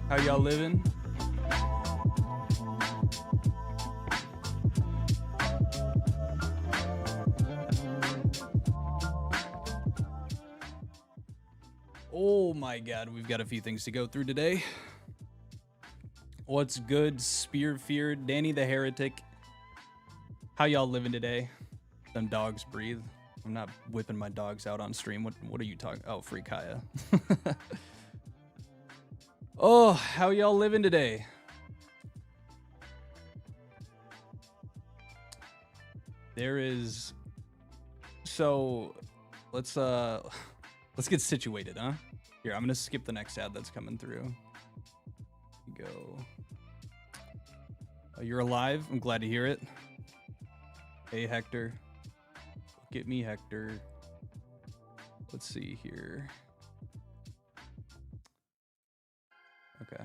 How y'all living? Oh my god, we've got a few things to go through today. What's good, Spear Fear, Danny the Heretic? How y'all living today? Them dogs breathe. I'm not whipping my dogs out on stream. What are you talking? Oh, free Kaya. Oh, how y'all living today? There is, so let's get situated, huh? Here, I'm gonna skip the next ad that's coming through. Go. Oh, you're alive? I'm glad to hear it. Hey, Hector. Look at me, Hector. Let's see here. Okay.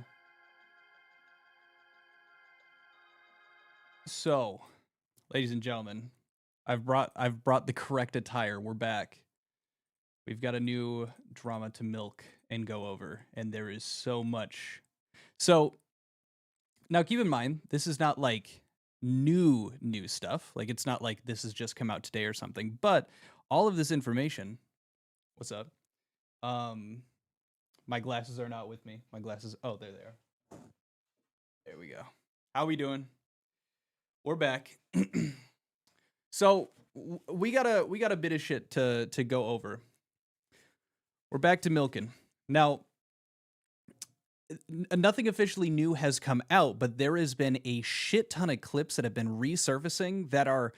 So, ladies and gentlemen, I've brought the correct attire. We're back. We've got a new drama to milk and go over, and there is so much. So, now keep in mind, this is not like new stuff. Like it's not like this has just come out today or something, but all of this information, what's up? My glasses are not with me. My glasses, oh, there they are. There we go. How we doing? We're back. So we got a bit of shit to go over. We're back to milking. Now, nothing officially new has come out, but there has been a shit ton of clips that have been resurfacing that are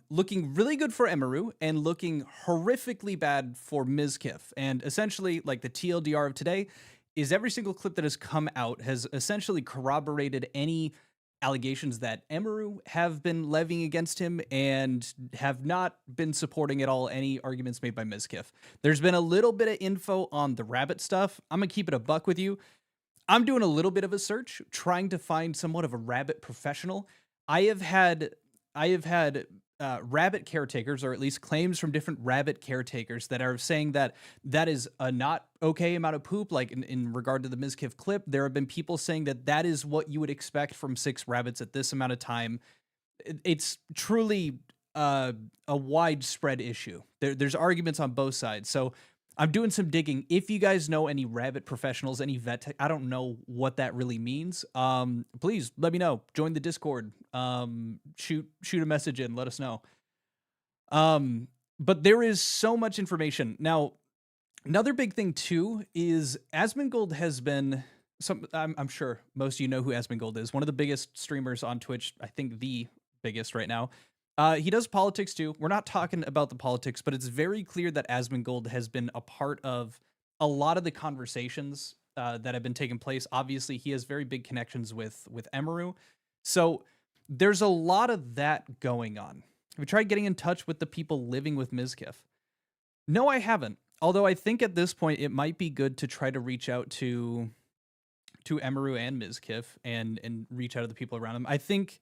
looking really good for Emiru and looking horrifically bad for Mizkif. And essentially, like the TLDR of today is every single clip that has come out has essentially corroborated any allegations that Emiru have been levying against him and have not been supporting at all any arguments made by Mizkif. There's been a little bit of info on the rabbit stuff. I'm going to keep it a buck with you. I'm doing a little bit of a search, trying to find somewhat of a rabbit professional. I have had rabbit caretakers, or at least claims from different rabbit caretakers, that are saying that that is a not okay amount of poop. Like in regard to the Mizkif clip, there have been people saying that that is what you would expect from 6 rabbits at this amount of time. It's truly a widespread issue. There's arguments on both sides. So I'm doing some digging. If you guys know any rabbit professionals, any vet tech, I don't know what that really means. Please let me know. Join the Discord. Shoot a message in. Let us know. But there is so much information. Now, another big thing too is Asmongold has been I'm sure most of you know who Asmongold is. One of the biggest streamers on Twitch. I think the biggest right now. He does politics too. We're not talking about the politics, but it's very clear that Asmongold has been a part of a lot of the conversations that have been taking place. Obviously, he has very big connections with Emiru. So there's a lot of that going on. Have you tried getting in touch with the people living with Mizkif? No, I haven't. Although I think at this point it might be good to try to reach out to Emiru and Mizkif and reach out to the people around him. I think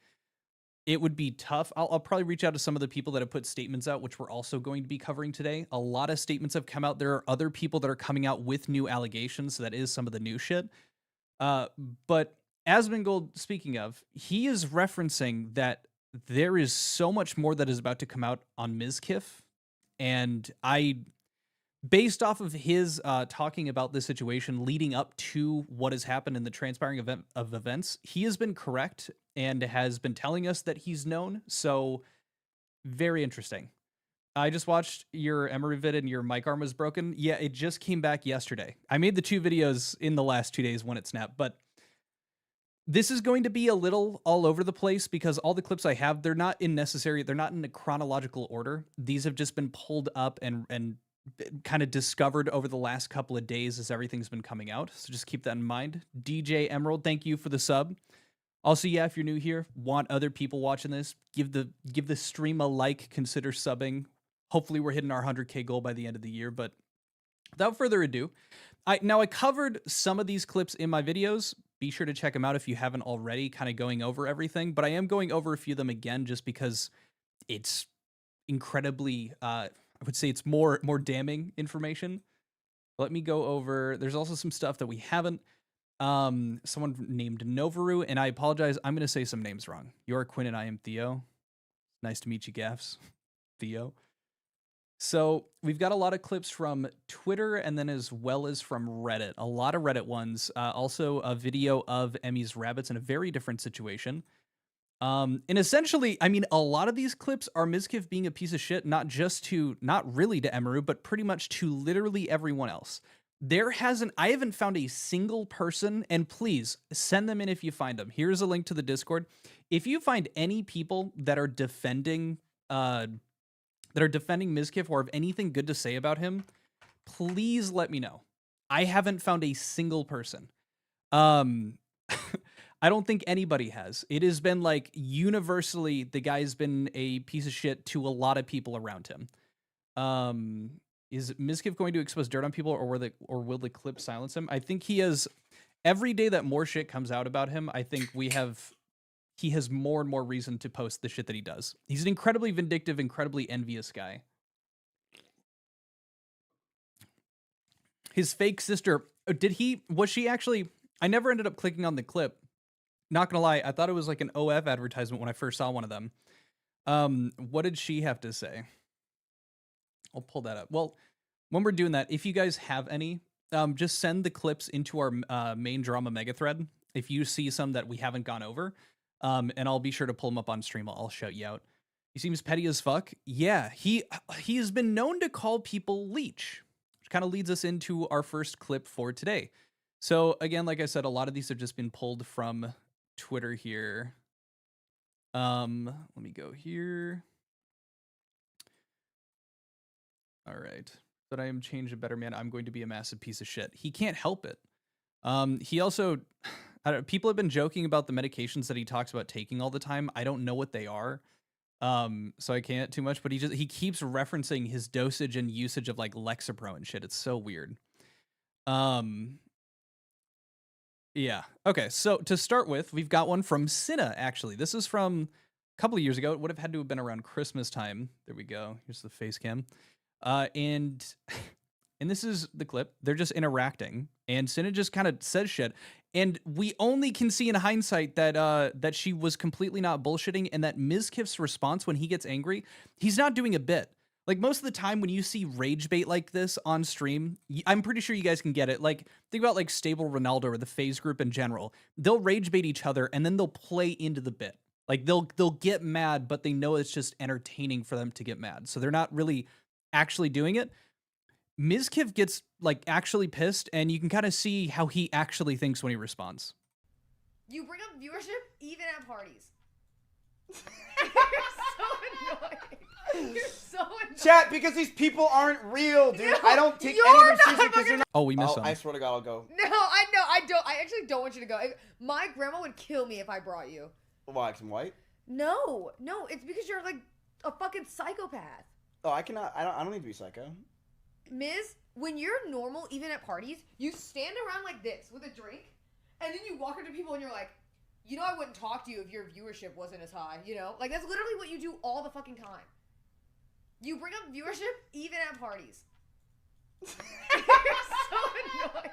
it would be tough. I'll probably reach out to some of the people that have put statements out, which we're also going to be covering today. A lot of statements have come out. There are other people that are coming out with new allegations. So that is some of the new shit. But Asmongold, speaking of, he is referencing that there is so much more that is about to come out on Mizkif. And based off of his talking about this situation leading up to what has happened in the transpiring of events, he has been correct and has been telling us that he's known. So very interesting. I just watched your Emiru vid and your mic arm was broken. Yeah, it just came back yesterday. I made the 2 videos in the last 2 days when it snapped, but this is going to be a little all over the place because all the clips I have, they're not in a chronological order. These have just been pulled up and kind of discovered over the last couple of days as everything's been coming out. So just keep that in mind. DJ Emerald, thank you for the sub. Also, yeah, if you're new here, want other people watching this, give the stream a like, consider subbing. Hopefully we're hitting our 100K goal by the end of the year, but without further ado, I covered some of these clips in my videos. Be sure to check them out if you haven't already, kind of going over everything, but I am going over a few of them again just because it's incredibly I would say it's more damning information. Let me go over. There's also some stuff that we haven't. Someone named Novaru, and I apologize. I'm going to say some names wrong. You're Quinn, and I am Theo. Nice to meet you, Gaffs. Theo. So we've got a lot of clips from Twitter and then as well as from Reddit. A lot of Reddit ones. Also a video of Emmy's rabbits in a very different situation. And essentially, I mean, a lot of these clips are Mizkif being a piece of shit, not really to Emiru, but pretty much to literally everyone else. I haven't found a single person, and please send them in if you find them. Here's a link to the Discord. If you find any people that are defending Mizkif or have anything good to say about him, please let me know. I haven't found a single person. I don't think anybody has. It has been like universally the guy's been a piece of shit to a lot of people around him. Is Mizkif going to expose dirt on people, or will the clip silence him? I think he has. Every day that more shit comes out about him, I think he has more and more reason to post the shit that he does. He's an incredibly vindictive, incredibly envious guy. His fake sister, was she actually, I never ended up clicking on the clip. Not gonna lie, I thought it was like an OF advertisement when I first saw one of them. What did she have to say? I'll pull that up. Well, when we're doing that, if you guys have any, just send the clips into our main drama mega thread. If you see some that we haven't gone over, and I'll be sure to pull them up on stream. I'll shout you out. He seems petty as fuck. Yeah, he has been known to call people leech, which kind of leads us into our first clip for today. So again, like I said, a lot of these have just been pulled from Twitter here. Let me go here. All right. That I am changed a better man. I'm going to be a massive piece of shit. He can't help it. He also, people have been joking about the medications that he talks about taking all the time. I don't know what they are. So I can't too much, but he keeps referencing his dosage and usage of like Lexapro and shit. It's so weird. Yeah. Okay. So to start with, we've got one from Cinna, actually. This is from a couple of years ago. It would have had to have been around Christmas time. There we go. Here's the face cam. And this is the clip. They're just interacting, and Cinna just kind of says shit. And we only can see in hindsight that she was completely not bullshitting, and that Mizkif's response when he gets angry, he's not doing a bit. Like, most of the time when you see rage bait like this on stream, I'm pretty sure you guys can get it. Like, think about like Stable Ronaldo or the FaZe group in general. They'll rage bait each other, and then they'll play into the bit. Like, they'll get mad, but they know it's just entertaining for them to get mad. So they're not really actually doing it. Mizkif gets like actually pissed, and you can kind of see how he actually thinks when he responds. You bring up viewership even at parties. You're so annoying. Chat, because these people aren't real, dude. No, I don't take any of them seriously because you're not. Oh, we missed him. I swear to God, I'll go. No, I don't. I actually don't want you to go. My grandma would kill me if I brought you. Why? Some white? No, it's because you're like a fucking psychopath. Oh, I cannot. I don't need to be psycho. Miz, when you're normal, even at parties, you stand around like this with a drink, and then you walk up to people and you're like, you know, I wouldn't talk to you if your viewership wasn't as high, you know? Like, that's literally what you do all the fucking time. You bring up viewership even at parties. You're so annoying.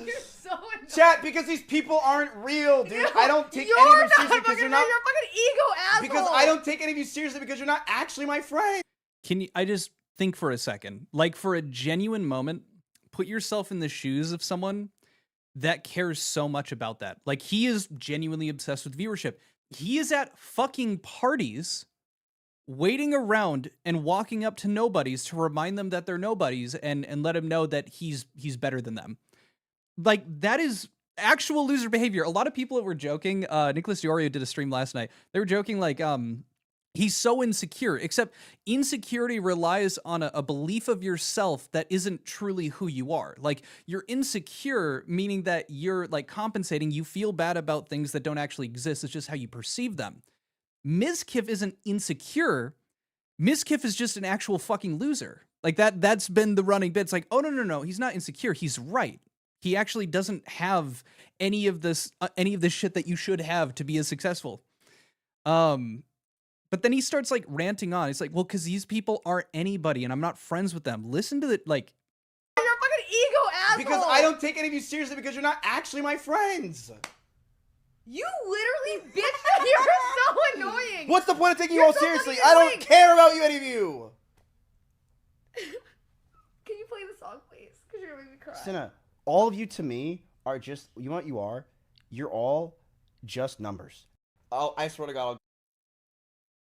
You're so annoying. Chat, because these people aren't real, dude. I don't take any of them seriously because you're not. You're a fucking ego asshole. Because I don't take any of you seriously because you're not actually my friend. Can you, I just think for a second, like for a genuine moment, put yourself in the shoes of someone that cares so much about that. Like, he is genuinely obsessed with viewership. He is at fucking parties waiting around and walking up to nobodies to remind them that they're nobodies and let him know that he's better than them. Like, that is actual loser behavior. A lot of people that were joking, Nicholas Diorio did a stream last night. They were joking like, he's so insecure, except insecurity relies on a belief of yourself that isn't truly who you are. Like, you're insecure, meaning that you're like compensating. You feel bad about things that don't actually exist. It's just how you perceive them. Mizkif isn't insecure. Mizkif is just an actual fucking loser. Like, that's been the running bit. It's like, oh, no. He's not insecure. He's right. He actually doesn't have any of this shit that you should have to be as successful. But then he starts like ranting on. It's like, well, because these people aren't anybody and I'm not friends with them. Listen to the, like. You're a fucking ego asshole. Because I don't take any of you seriously because you're not actually my friends. You literally bitch. You're so annoying. What's the point of taking you all seriously? I don't care about you, any of you. Can you play the song, please? Because you're gonna make me cry. Cinna, all of you to me are just, you know what you are? You're all just numbers. I swear to God,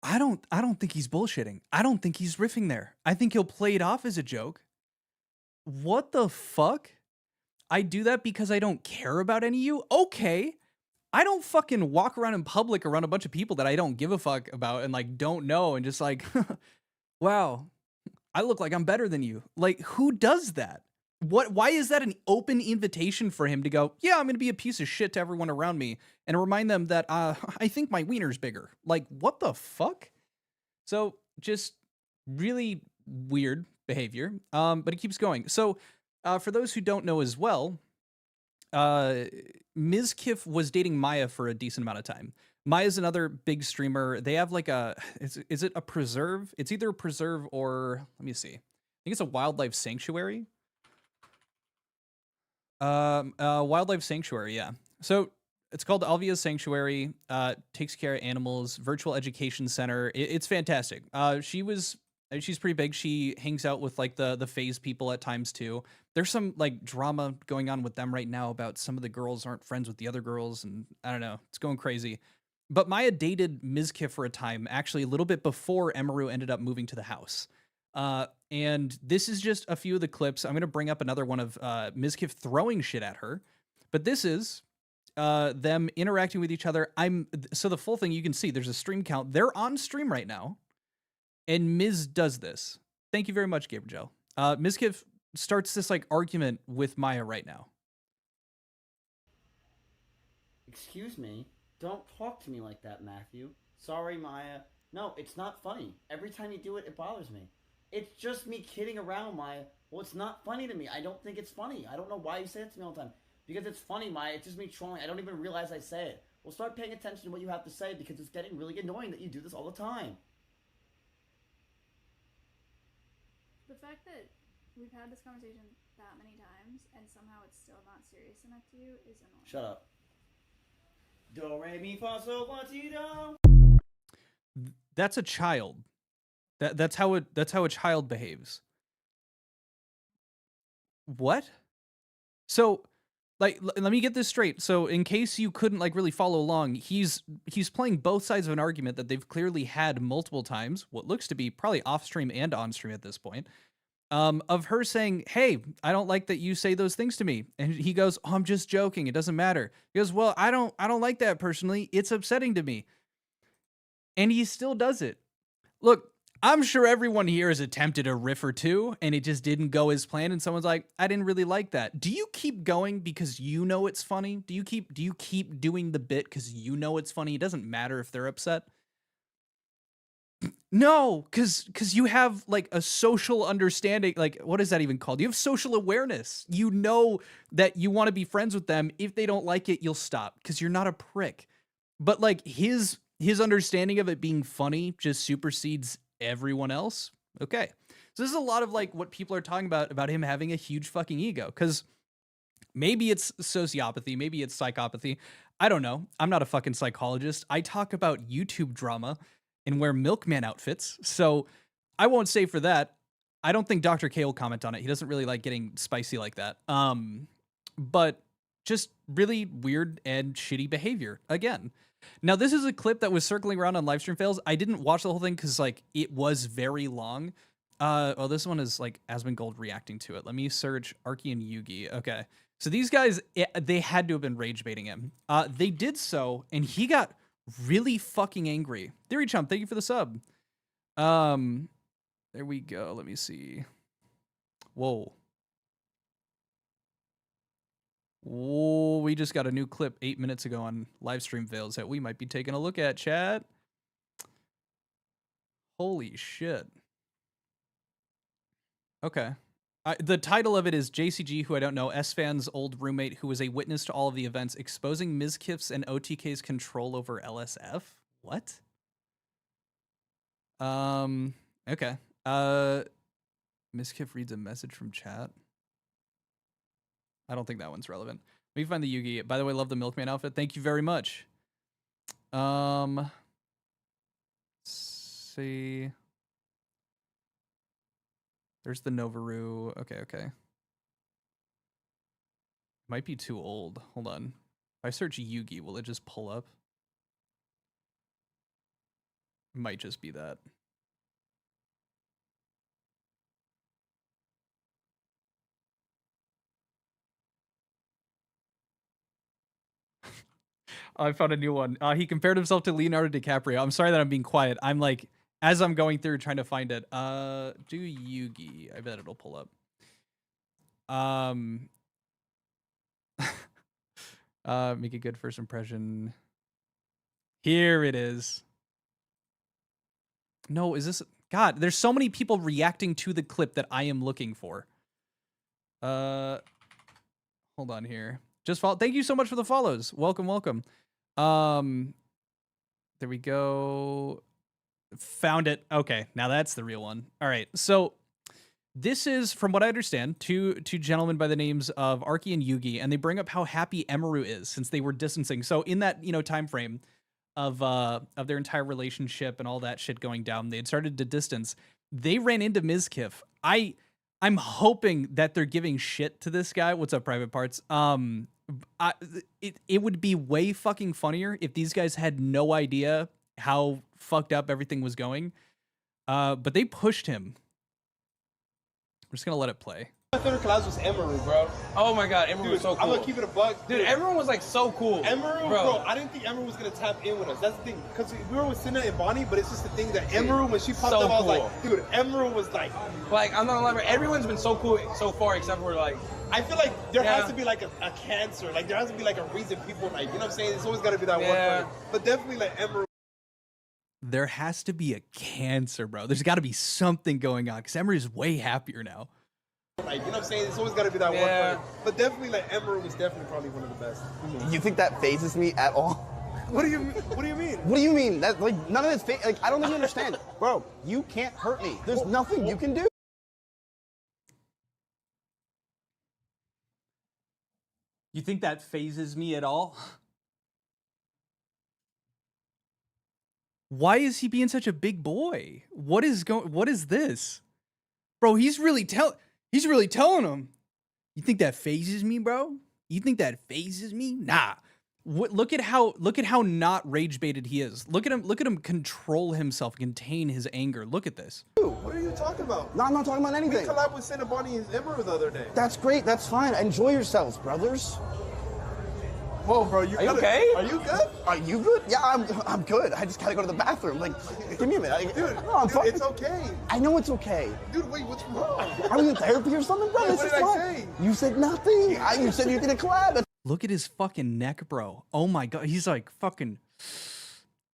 I don't think he's bullshitting. I don't think he's riffing there. I think he'll play it off as a joke. What the fuck? I do that because I don't care about any of you? Okay. I don't fucking walk around in public around a bunch of people that I don't give a fuck about and like don't know and just like, wow, I look like I'm better than you. Like, who does that? Why is that an open invitation for him to go, yeah, I'm going to be a piece of shit to everyone around me and remind them that I think my wiener's bigger. Like, what the fuck? So just really weird behavior. But it keeps going. So, for those who don't know as well, Mizkif was dating Maya for a decent amount of time. Maya's another big streamer. They have like is it a preserve? It's either a preserve or let me see. I think it's a wildlife sanctuary. Wildlife sanctuary, yeah. So it's called Alvia Sanctuary. Takes care of animals. Virtual education center. It's fantastic. She's pretty big. She hangs out with like the phase people at times too. There's some like drama going on with them right now about some of the girls aren't friends with the other girls, and I don't know. It's going crazy. But Maya dated Mizkif for a time, actually a little bit before Emiru ended up moving to the house. And this is just a few of the clips. I'm going to bring up another one of Mizkif throwing shit at her. But this is them interacting with each other. So the full thing you can see, there's a stream count. They're on stream right now. And Miz does this. Thank you very much, Gabriel. Mizkif starts this like argument with Maya right now. Excuse me. Don't talk to me like that, Matthew. Sorry, Maya. No, it's not funny. Every time you do it, it bothers me. It's just me kidding around, Maya. Well, it's not funny to me. I don't think it's funny. I don't know why you say it to me all the time. Because it's funny, Maya. It's just me trolling. I don't even realize I say it. Well, start paying attention to what you have to say because it's getting really annoying that you do this all the time. The fact that we've had this conversation that many times and somehow it's still not serious enough to you is annoying. Shut up. Do, re, mi, fa, sol, la, ti, do. That's a child. That's how a child behaves. What? So, like, let me get this straight. So, in case you couldn't like really follow along, he's playing both sides of an argument that they've clearly had multiple times. What looks to be probably off stream and on stream at this point. Of her saying, "Hey, I don't like that you say those things to me," and he goes, "Oh, I'm just joking. It doesn't matter." He goes, "Well, I don't like that personally. It's upsetting to me," and he still does it. Look, I'm sure everyone here has attempted a riff or two and it just didn't go as planned and someone's like, I didn't really like that. Do you keep going because you know it's funny? Do you keep doing the bit because you know it's funny? It doesn't matter if they're upset. No, because you have like a social understanding. Like, what is that even called? You have social awareness. You know that you want to be friends with them. If they don't like it, you'll stop because you're not a prick. But like his understanding of it being funny just supersedes everyone else. Okay. So this is a lot of like what people are talking about him having a huge fucking ego. Because maybe it's sociopathy, maybe it's psychopathy. I don't know. I'm not a fucking psychologist. I talk about YouTube drama and wear milkman outfits. So I won't say for that. I don't think Dr. K will comment on it. He doesn't really like getting spicy like that. But just really weird and shitty behavior again. Now, this is a clip that was circling around on livestream fails. I didn't watch the whole thing because like it was very long. Oh, this one is like Asmongold reacting to it. Let me search Arky and Yugi. Okay. So these guys, they had to have been rage baiting him. They did so, and he got really fucking angry. Theory Chump, thank you for the sub. There we go. Let me see. Whoa. Whoa, we just got a new clip 8 minutes ago on livestream fails that we might be taking a look at, chat. Holy shit. Okay. The title of it is JCG, who I don't know, S-Fan's old roommate who was a witness to all of the events, exposing Mizkif's and OTK's control over LSF. What? Okay. Mizkif reads a message from chat. I don't think that one's relevant. Let me find the Yugi. By the way, love the Milkman outfit. Thank you very much. Let's see. There's the Novaru. Okay. Might be too old. Hold on. If I search Yugi, will it just pull up? Might just be that. I found a new one. He compared himself to Leonardo DiCaprio. I'm sorry that I'm being quiet. I'm like, as I'm going through trying to find it. Do Yugi. I bet it'll pull up. Make a good first impression. Here it is. No, is this... God, there's so many people reacting to the clip that I am looking for. Hold on here. Just follow. Thank you so much for the follows. Welcome, welcome. There we go. Found it. Okay, now that's the real one. All right, so this is, from what I understand, two gentlemen by the names of Arky and Yugi, and they bring up how happy Emiru is since they were distancing. So in that time frame of their entire relationship and all that shit going down, they had started to distance. They ran into Mizkif. I'm hoping that they're giving shit to this guy. What's up, Private Parts? It would be way fucking funnier if these guys had no idea how fucked up everything was going. But they pushed him. I'm just gonna let it play. My favorite class was Emiru, bro. Oh my god, Emiru was so cool. I'm gonna keep it a buck. Dude, everyone was like so cool. Emiru, bro, I didn't think Emiru was gonna tap in with us. That's the thing. Because we were with Cinna and Bonnie, but it's just the thing that Emiru, when she popped So up, I was cool. like, dude, Emiru was like... Like, I'm not gonna lie, everyone's been so cool so far except for like... I feel like there has to be like a cancer. Like, there has to be like a reason people like, you know what I'm saying? It's always gotta be that one thing. But definitely like Emiru. There has to be a cancer, bro. There's got to be something going on because Emery's way happier now. Like, you know what I'm saying? It's always got to be that one thing. But definitely like Emiru was definitely probably one of the best. You think that phases me at all? What do you mean? What do you mean? What do you mean? That like none of this like I don't think you understand. Bro, you can't hurt me. There's nothing you can do. You think that phases me at all? Why is he being such a big boy? What is this? Bro, he's really telling him. You think that phases me, bro? You think that phases me? Nah. Look at how not rage baited he is. Look at him control himself, contain his anger. Look at this. Dude, what are you talking about? No, I'm not talking about We anything. collabed with Cinna, Bonnie, and Emiru the other day. That's great, that's fine. Enjoy yourselves, brothers. Whoa, bro, Are you okay? Are you good? Are you good? Yeah, I'm good. I just gotta go to the bathroom. Like, give me a minute. Dude, no, I'm fine. it's okay. I know it's okay. Dude, wait, what's wrong? Are we in therapy or something, bro? Wait, This what is did I fine. say? You said nothing. You said you did a collab. Look at his fucking neck, bro. Oh my god, he's like fucking.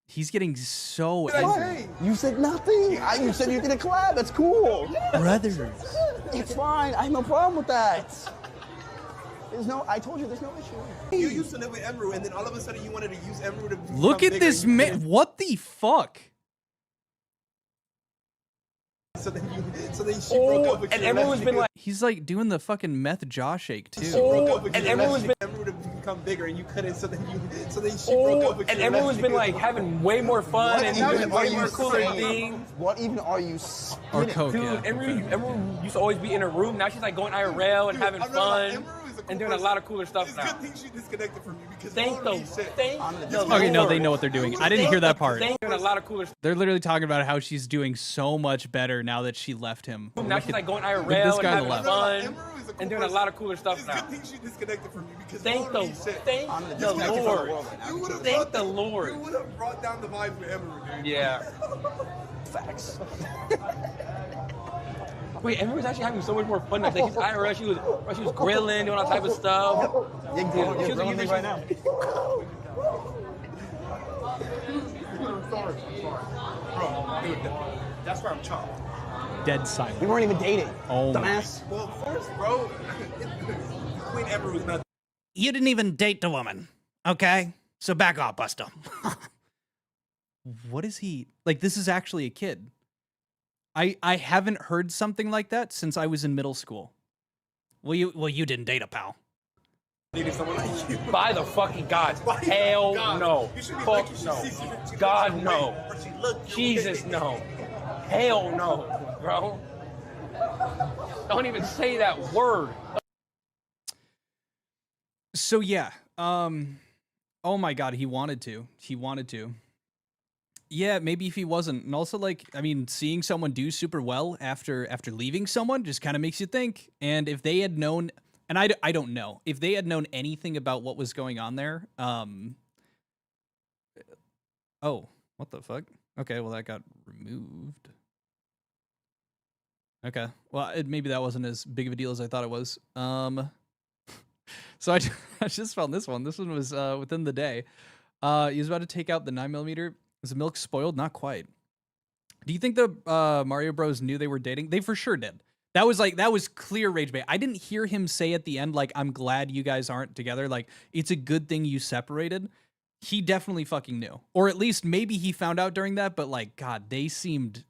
He's getting so What did I angry. say? You said nothing. You said you did a collab. That's cool. Brothers. It's fine. I have no problem with that. I told you there's no issue. You used to live with Emiru, and then all of a sudden you wanted to use Emiru to become Look at bigger, this you man. couldn't. What the fuck? So then she broke up with and you. everyone's been like... He's like doing the fucking meth jaw shake She too. broke up with and you. everyone's been... Emiru to become bigger, and you couldn't. So then she broke up with you. and everyone's been like having way more fun and What doing even are way you more cooler saying? things. What even are you Or spinning? coke, Dude, yeah. Emiru used to always be in her room. Now she's like going IRL and having I'm not gonna lie, fun Emiru is a cool and doing a person. lot of cooler stuff It's now. a good thing she disconnected from you because Thank holy the shit. Okay, no, they know what they're doing. I didn't hear that part. Doing a lot of cooler stuff. They're literally talking about how she's doing so much better now that she left him. Now she's like going this IRL and guy on having the left. fun Emiru is a cool and doing a person. lot of cooler stuff It's now. a good thing she disconnected from you because Thank holy the shit. thank the disconnected from the Lord. world right now. You would've Thank brought the Lord. You would have brought down the vibes with Emiru, dude. Yeah. Facts. Wait, Emiru's actually having so much more fun now. Like she's IRL, she was grilling, doing all type of stuff. You're grilling me right now. Bro, dude, that's where I'm chopped. Dead silent. We weren't even dating. Oh my. Dumbass. Well, of course, bro. Queen Emiru's not. You didn't even date the woman, okay? So back off, Buster. What is he like? This is actually a kid. I haven't heard something like that since I was in middle school. Well, you didn't date a pal. Dating someone like you. By the fucking gods. Why- Hell God, no. you should be Fuck lucky she no. sees you. She God looks your no. way, or she looked your Jesus way. no. Hell no, bro. Don't even say that word. So yeah, oh my god, he wanted to. Yeah, maybe if he wasn't. And also, like, I mean, seeing someone do super well after leaving someone just kind of makes you think. And if they had known, and I don't know, if they had known anything about what was going on there, oh, what the fuck? Okay, well, that got removed. Okay, well, maybe that wasn't as big of a deal as I thought it was. So I just found this one. This one was within the day. He was about to take out the 9mm. Is the milk spoiled? Not quite. Do you think the Mario Bros knew they were dating? They for sure did. That was clear rage bait. I didn't hear him say at the end, like, I'm glad you guys aren't together. Like, it's a good thing you separated. He definitely fucking knew. Or at least maybe he found out during that, but like, God, they seemed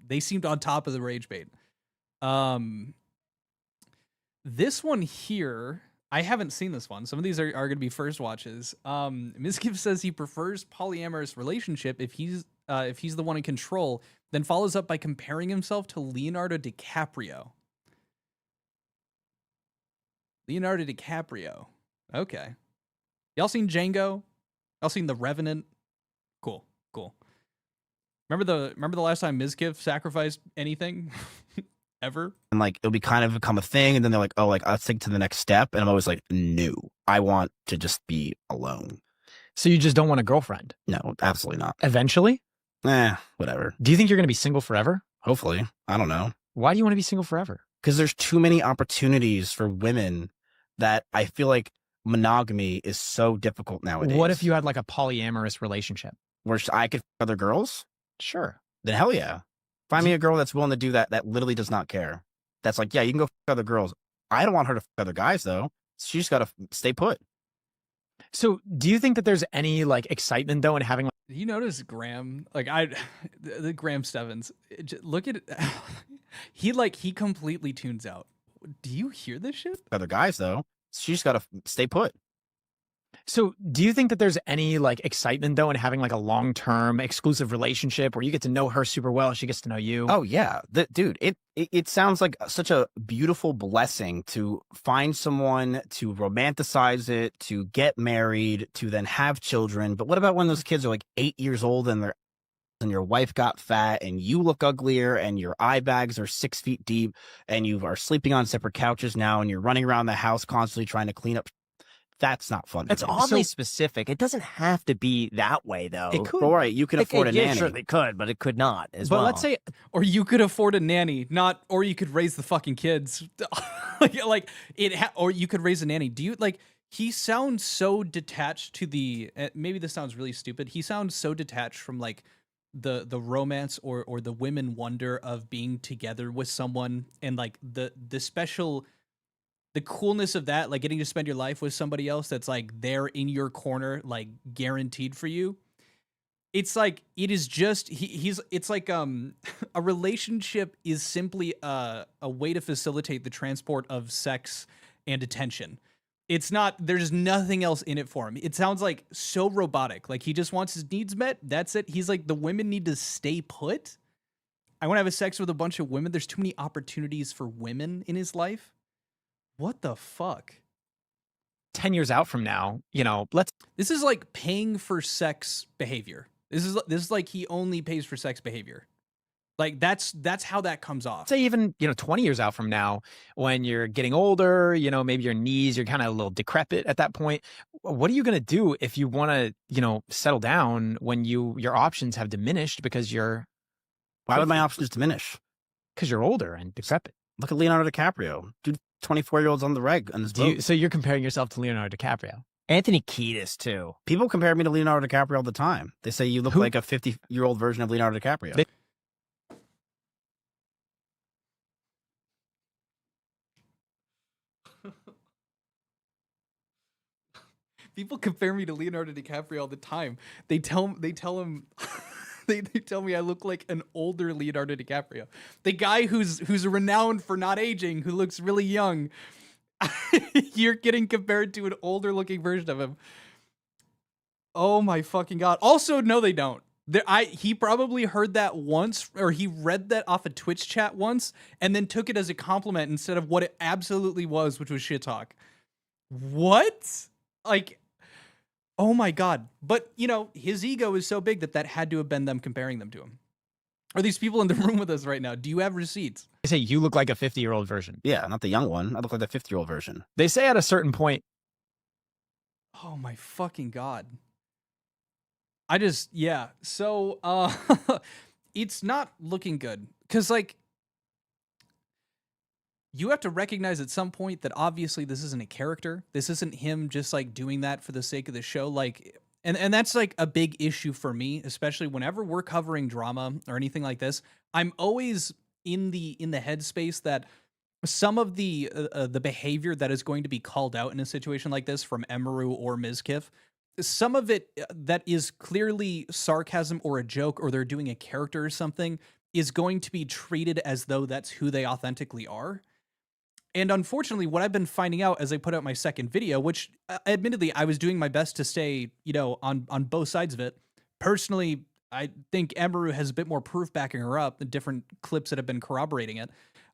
on top of the rage bait. This one here, I haven't seen this one. Some of these are going to be first watches. Mizkif says he prefers polyamorous relationship if he's the one in control, then follows up by comparing himself to Leonardo DiCaprio. Leonardo DiCaprio. Okay. Y'all seen Django? Y'all seen The Revenant? Cool. Remember the last time Mizkif sacrificed anything? Ever? And like it'll be kind of become a thing, and then they're like, oh, like let's take to the next step. And I'm always like, no, I want to just be alone. So you just don't want a girlfriend? No, absolutely not. Eventually? Whatever. Do you think you're going to be single forever? Hopefully. I don't know. Why do you want to be single forever? Because there's too many opportunities for women that I feel like monogamy is so difficult nowadays. What if you had like a polyamorous relationship? Where I could f other girls? Sure. Then hell yeah. Find me a girl that's willing to do that literally does not care. That's like, yeah, you can go f other girls. I don't want her to f other guys, though. She just got to stay put. So do you think that there's any like excitement though in having like, you notice Graham, like the Graham Stevens, look at it. he completely tunes out. Do you hear this shit? Other guys, though. She just got to stay put. So do you think that there's any like excitement though in having like a long-term exclusive relationship where you get to know her super well, she gets to know you? Oh yeah. Dude, it sounds like such a beautiful blessing to find someone, to romanticize it, to get married, to then have children. But what about when those kids are like 8 years old and your wife got fat and you look uglier and your eye bags are 6 feet deep and you are sleeping on separate couches now and you're running around the house constantly trying to clean up? That's not fun. It's oddly specific. It doesn't have to be that way, though. It could. All right, you can afford a nanny. Sure, they could, but it could not as well. But let's say, or you could afford a nanny, or you could raise the fucking kids, or you could raise a nanny. Do you like? He sounds so detached to the. Maybe this sounds really stupid. He sounds so detached from like the romance or the women wonder of being together with someone and like the special. The coolness of that, like getting to spend your life with somebody else that's like there in your corner, like guaranteed for you. It's like, it is just, it's like, a relationship is simply a way to facilitate the transport of sex and attention. It's not, there's nothing else in it for him. It sounds like so robotic. Like he just wants his needs met. That's it. He's like, the women need to stay put. I want to have a sex with a bunch of women. There's too many opportunities for women in his life. What the fuck? 10 years out from now, this is like paying for sex behavior. This is like he only pays for sex behavior. Like that's how that comes off. Say even, 20 years out from now, when you're getting older, maybe your knees, you're kind of a little decrepit at that point. What are you going to do if you want to, settle down when your options have diminished because you're... Why would my options diminish? Because you're older and decrepit. Look at Leonardo DiCaprio. Dude, 24-year-olds on the reg on this boat. So you're comparing yourself to Leonardo DiCaprio. Anthony Kiedis, too. People compare me to Leonardo DiCaprio all the time. They say you look like a 50-year-old version of Leonardo DiCaprio. People compare me to Leonardo DiCaprio all the time. They tell him they tell me I look like an older Leonardo DiCaprio. The guy who's renowned for not aging, who looks really young. You're getting compared to an older looking version of him. Oh my fucking God. Also, no, they don't. He probably heard that once, or he read that off a Twitch chat once, and then took it as a compliment instead of what it absolutely was, which was shit talk. What? Like, oh my God. But, his ego is so big that had to have been them comparing them to him. Are these people in the room with us right now? Do you have receipts? They say you look like a 50-year-old version. Yeah, not the young one. I look like the 50-year-old version. They say at a certain point. Oh my fucking God. So, it's not looking good. Because, like, you have to recognize at some point that obviously this isn't a character. This isn't him just, like, doing that for the sake of the show. Like, And that's like a big issue for me, especially whenever we're covering drama or anything like this. I'm always in the headspace that some of the behavior that is going to be called out in a situation like this from Emiru or Mizkif, some of it that is clearly sarcasm or a joke, or they're doing a character or something, is going to be treated as though that's who they authentically are. And unfortunately, what I've been finding out as I put out my second video, which admittedly I was doing my best to stay, on both sides of it. Personally, I think Emiru has a bit more proof backing her up, the different clips that have been corroborating it.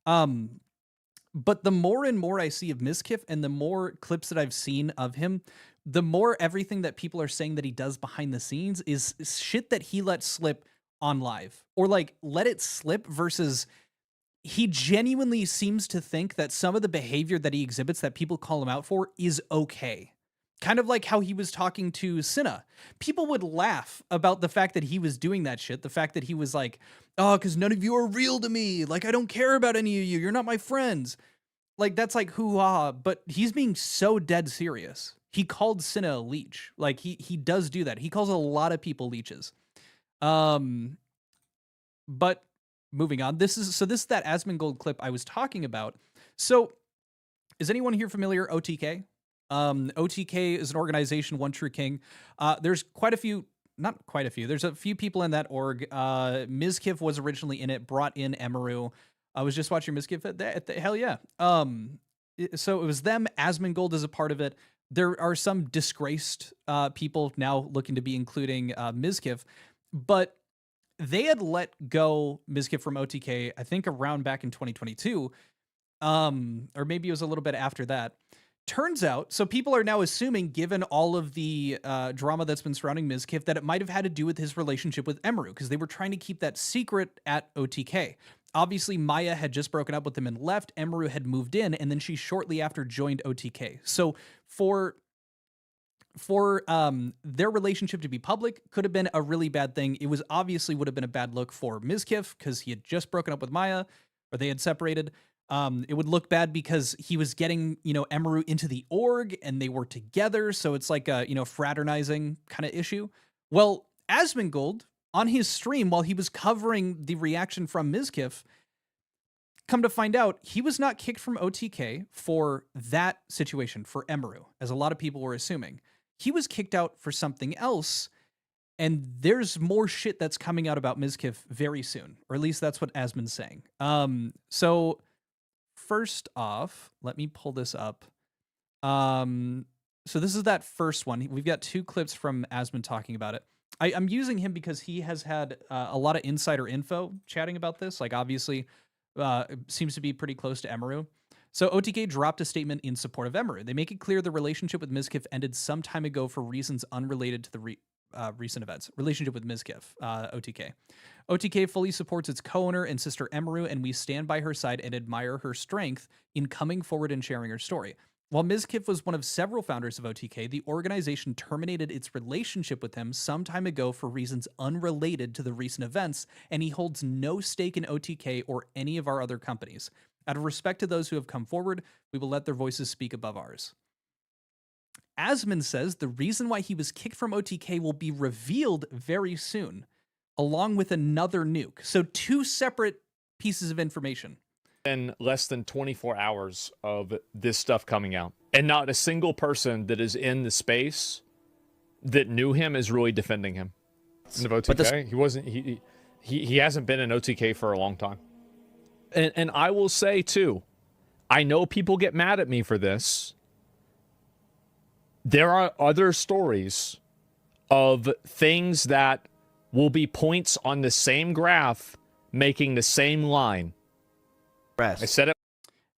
But the more and more I see of Mizkif and the more clips that I've seen of him, the more everything that people are saying that he does behind the scenes is shit that he lets slip on live, or like let it slip, versus he genuinely seems to think that some of the behavior that he exhibits that people call him out for is okay. Kind of like how he was talking to Cinna. People would laugh about the fact that he was doing that shit. The fact that he was like, oh, because none of you are real to me. Like, I don't care about any of you. You're not my friends. Like, that's like hoo-ha. But he's being so dead serious. He called Cinna a leech. Like, he does do that. He calls a lot of people leeches. But moving on, this is that Asmongold clip I was talking about. So is anyone here familiar OTK? OTK is an organization, One True King. There's not quite a few. There's a few people in that org. Mizkif was originally in it, brought in Emiru. I was just watching Mizkif. Hell yeah. So it was them. Asmongold is a part of it. There are some disgraced people now looking to be including Mizkif, but they had let go Mizkif from OTK, I think around back in 2022, or maybe it was a little bit after that. Turns out, so people are now assuming, given all of the drama that's been surrounding Mizkif, that it might have had to do with his relationship with Emiru, because they were trying to keep that secret at OTK. Obviously, Maya had just broken up with him and left. Emiru had moved in, and then she shortly after joined OTK. So for their relationship to be public could have been a really bad thing. It was obviously would have been a bad look for Mizkif because he had just broken up with Maya, or they had separated. It would look bad because he was getting, Emiru into the org and they were together. So it's like a, fraternizing kind of issue. Well, Asmongold on his stream, while he was covering the reaction from Mizkif, come to find out he was not kicked from OTK for that situation for Emiru, as a lot of people were assuming. He was kicked out for something else, and there's more shit that's coming out about Mizkif very soon, or at least that's what Asmon's saying. So first off, let me pull this up. So this is that first one. We've got two clips from Asmon talking about it. I'm using him because he has had a lot of insider info chatting about this. Like, obviously, seems to be pretty close to Emiru. So OTK dropped a statement in support of Emiru. They make it clear the relationship with Mizkif ended some time ago for reasons unrelated to the recent events. Relationship with Mizkif, OTK. OTK fully supports its co-owner and sister Emiru, and we stand by her side and admire her strength in coming forward and sharing her story. While Mizkif was one of several founders of OTK, the organization terminated its relationship with him some time ago for reasons unrelated to the recent events, and he holds no stake in OTK or any of our other companies. Out of respect to those who have come forward, we will let their voices speak above ours. Asmon says the reason why he was kicked from OTK will be revealed very soon, along with another nuke. So two separate pieces of information. In less than 24 hours of this stuff coming out, and not a single person that is in the space that knew him is really defending him. In OTK, he wasn't. He hasn't been in OTK for a long time. And I will say too, I know people get mad at me for this. There are other stories of things that will be points on the same graph making the same line. I said it.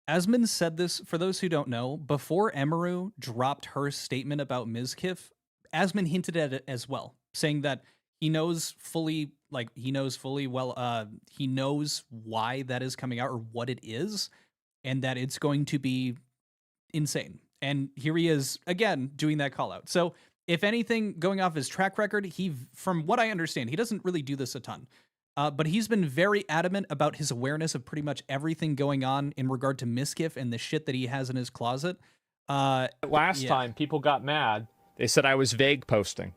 Asmon said this, for those who don't know, before Emiru dropped her statement about Mizkif, Asmon hinted at it as well, saying that he knows fully well, he knows why that is coming out or what it is, and that it's going to be insane. And here he is again doing that call out. So if anything, going off his track record, from what I understand, he doesn't really do this a ton. But he's been very adamant about his awareness of pretty much everything going on in regard to Mizkif and the shit that he has in his closet. Last time people got mad, they said I was vague posting.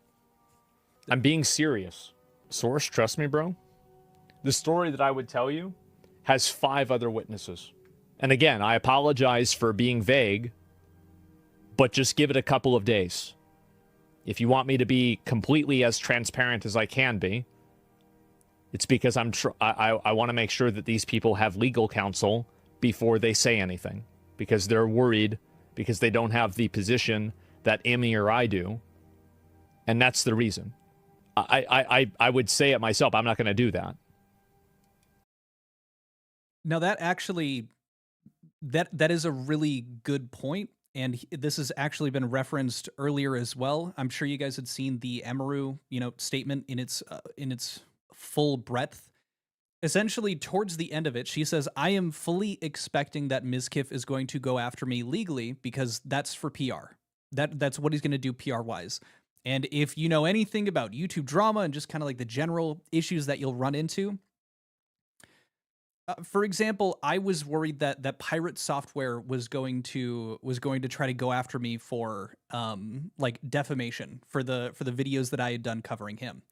I'm being serious. Source, trust me, bro. The story that I would tell you has 5 other witnesses. And again, I apologize for being vague, but just give it a couple of days. If you want me to be completely as transparent as I can be, it's because I want to make sure that these people have legal counsel before they say anything, because they're worried, because they don't have the position that Emmy or I do, and that's the reason. I would say it myself. I'm not going to do that. Now that actually, that is a really good point, and this has actually been referenced earlier as well. I'm sure you guys had seen the Emiru, statement in its full breadth. Essentially, towards the end of it, she says, "I am fully expecting that Mizkif is going to go after me legally because that's for PR. That's what he's going to do PR wise. And if you know anything about YouTube drama and just kind of like the general issues that you'll run into." For example, I was worried that pirate software was going to try to go after me for like defamation for the videos that I had done covering him.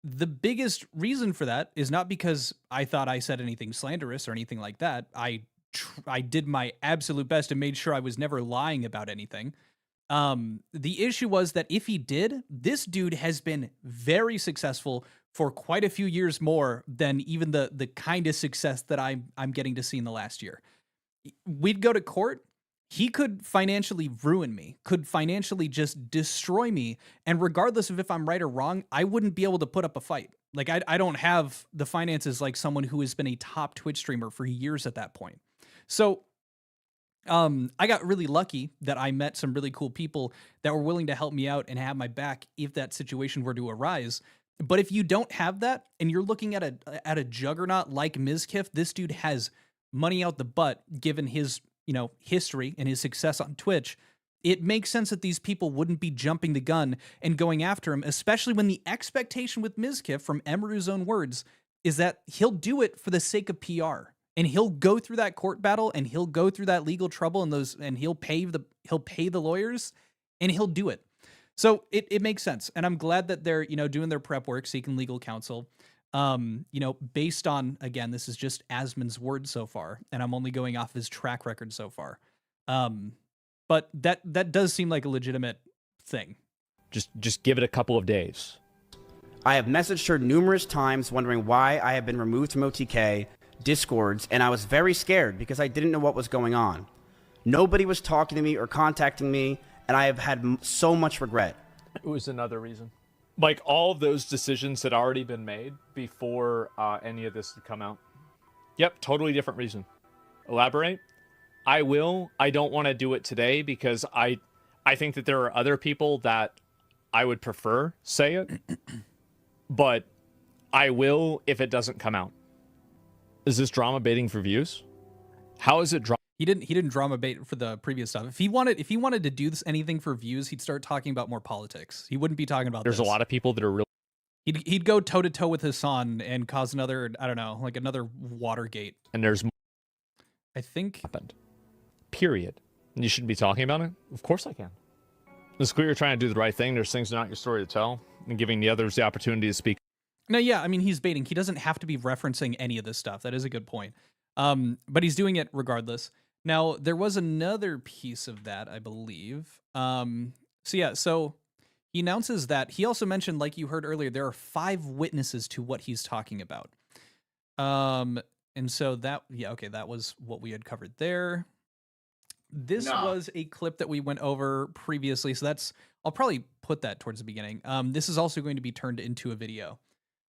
The biggest reason for that is not because I thought I said anything slanderous or anything like that. I did my absolute best and made sure I was never lying about anything. The issue was that if he did, this dude has been very successful for quite a few years more than even the kind of success that I'm getting to see in the last year. We'd go to court. He could financially ruin me, could financially just destroy me. And regardless of if I'm right or wrong, I wouldn't be able to put up a fight. Like, I don't have the finances like someone who has been a top Twitch streamer for years at that point. So I got really lucky that I met some really cool people that were willing to help me out and have my back if that situation were to arise. But if you don't have that and you're looking at a juggernaut like Mizkif, this dude has money out the butt given his history and his success on Twitch. It makes sense that these people wouldn't be jumping the gun and going after him, especially when the expectation with Mizkif, from Emiru's own words, is that he'll do it for the sake of PR. And he'll go through that court battle and he'll go through that legal trouble and he'll pay the lawyers and he'll do it. So it makes sense. And I'm glad that they're, doing their prep work, seeking legal counsel. Based on, again, this is just Asmon's words so far, and I'm only going off his track record so far. But that does seem like a legitimate thing. Just give it a couple of days. I have messaged her numerous times wondering why I have been removed from OTK, Discords, and I was very scared because I didn't know what was going on. Nobody was talking to me or contacting me, and I have had so much regret. It was another reason. Like, all of those decisions had already been made before any of this had come out. Yep, totally different reason. Elaborate? I will. I don't want to do it today because I think that there are other people that I would prefer say it. But I will if it doesn't come out. Is this drama baiting for views? How is it drama? He didn't drama bait for the previous stuff. If he wanted to do anything for views, he'd start talking about more politics. He wouldn't be talking about There's this. A lot of people that are really... He'd go toe to toe with Hassan and cause another, I don't know, like another Watergate. And there's more. I think happened. Period. And you shouldn't be talking about it? Of course I can. It's clear you're trying to do the right thing. There's things that are not your story to tell, and giving the others the opportunity to speak. No, yeah, I mean, he's baiting. He doesn't have to be referencing any of this stuff. That is a good point. But he's doing it regardless. Now, there was another piece of that, I believe. So he announces that he also mentioned, like you heard earlier, there are 5 witnesses to what he's talking about. And so that was what we had covered there. This was a clip that we went over previously. So I'll probably put that towards the beginning. This is also going to be turned into a video.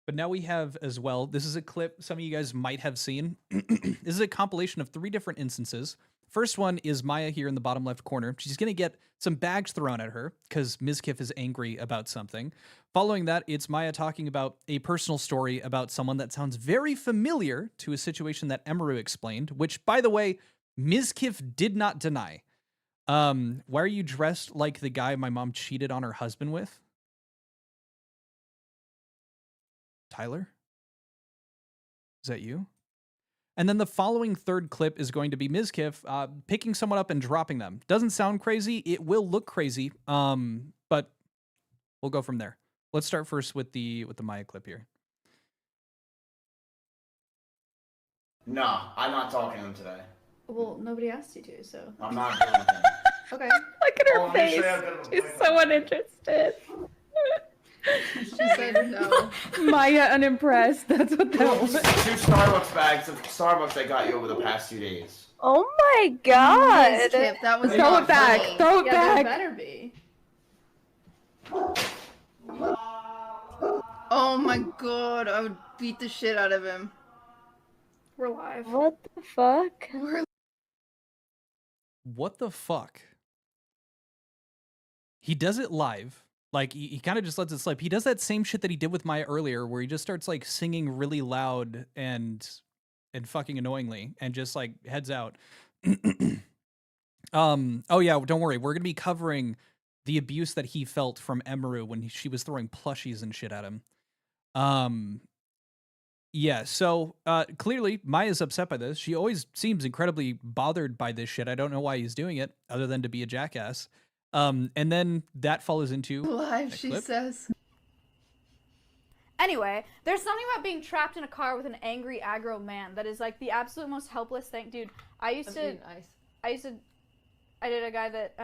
But now we have as well, this is a clip some of you guys might have seen. This is a compilation of 3 different instances. First one is Maya here in the bottom left corner. She's going to get some bags thrown at her because Mizkif is angry about something. Following that, it's Maya talking about a personal story about someone that sounds very familiar to a situation that Emiru explained, which, by the way, Mizkif did not deny. Why are you dressed like the guy my mom cheated on her husband with? Tyler? Is that you? And then the following third clip is going to be Mizkif picking someone up and dropping them. Doesn't sound crazy. It will look crazy, but we'll go from there. let's start first with the Maya clip here. No, I'm not talking to him today. Well, nobody asked you to, so. I'm not doing anything. Okay. Look at her face. She's so uninterested. She said no. Maya unimpressed. That's what that was. 2 Starbucks bags of Starbucks I got you over the past 2 days. Oh my god. Mizkif, that was Throw not it back. funny. Throw it Yeah, there back. better be. Oh my god, I would beat the shit out of him. We're live. What the fuck? What the fuck? He does it live. Like, he kind of just lets it slip. He does that same shit that he did with Maya earlier, where he just starts, like, singing really loud and fucking annoyingly, and just, like, heads out. Oh, yeah, don't worry. We're gonna be covering the abuse that he felt from Emiru when she was throwing plushies and shit at him. Yeah, so, clearly, Maya's upset by this. She always seems incredibly bothered by this shit. I don't know why he's doing it, other than to be a jackass. And then that follows into Live, she says. Anyway, there's something about being trapped in a car with an angry, aggro man that is like the absolute most helpless thing. Dude, I did a guy that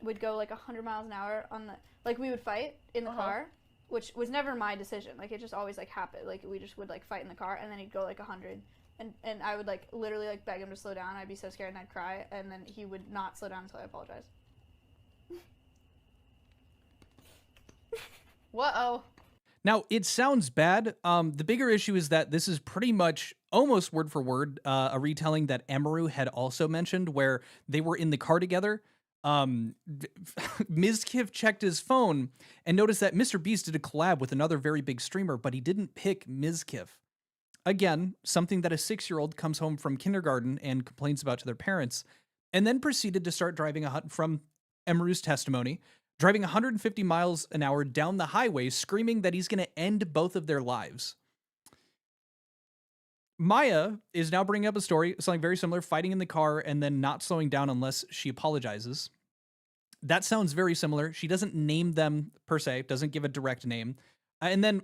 would go like 100 miles an hour on the, like we would fight in the car, which was never my decision. Like it just always like happened. Like we just would like fight in the car, and then he'd go like 100, and I would like literally like beg him to slow down. I'd be so scared and I'd cry, and then he would not slow down until I apologized. Whoa. Now, it sounds bad. The bigger issue is that this is pretty much almost word for word a retelling that Emiru had also mentioned, where they were in the car together. Mizkif checked his phone and noticed that Mr. Beast did a collab with another very big streamer, but he didn't pick Mizkif. Again, something that a 6-year-old comes home from kindergarten and complains about to their parents, and then proceeded to start driving from Emiru's testimony, driving 150 miles an hour down the highway, screaming that he's going to end both of their lives. Maya is now bringing up a story, something very similar, fighting in the car and then not slowing down unless she apologizes. That sounds very similar. She doesn't name them per se, doesn't give a direct name. And then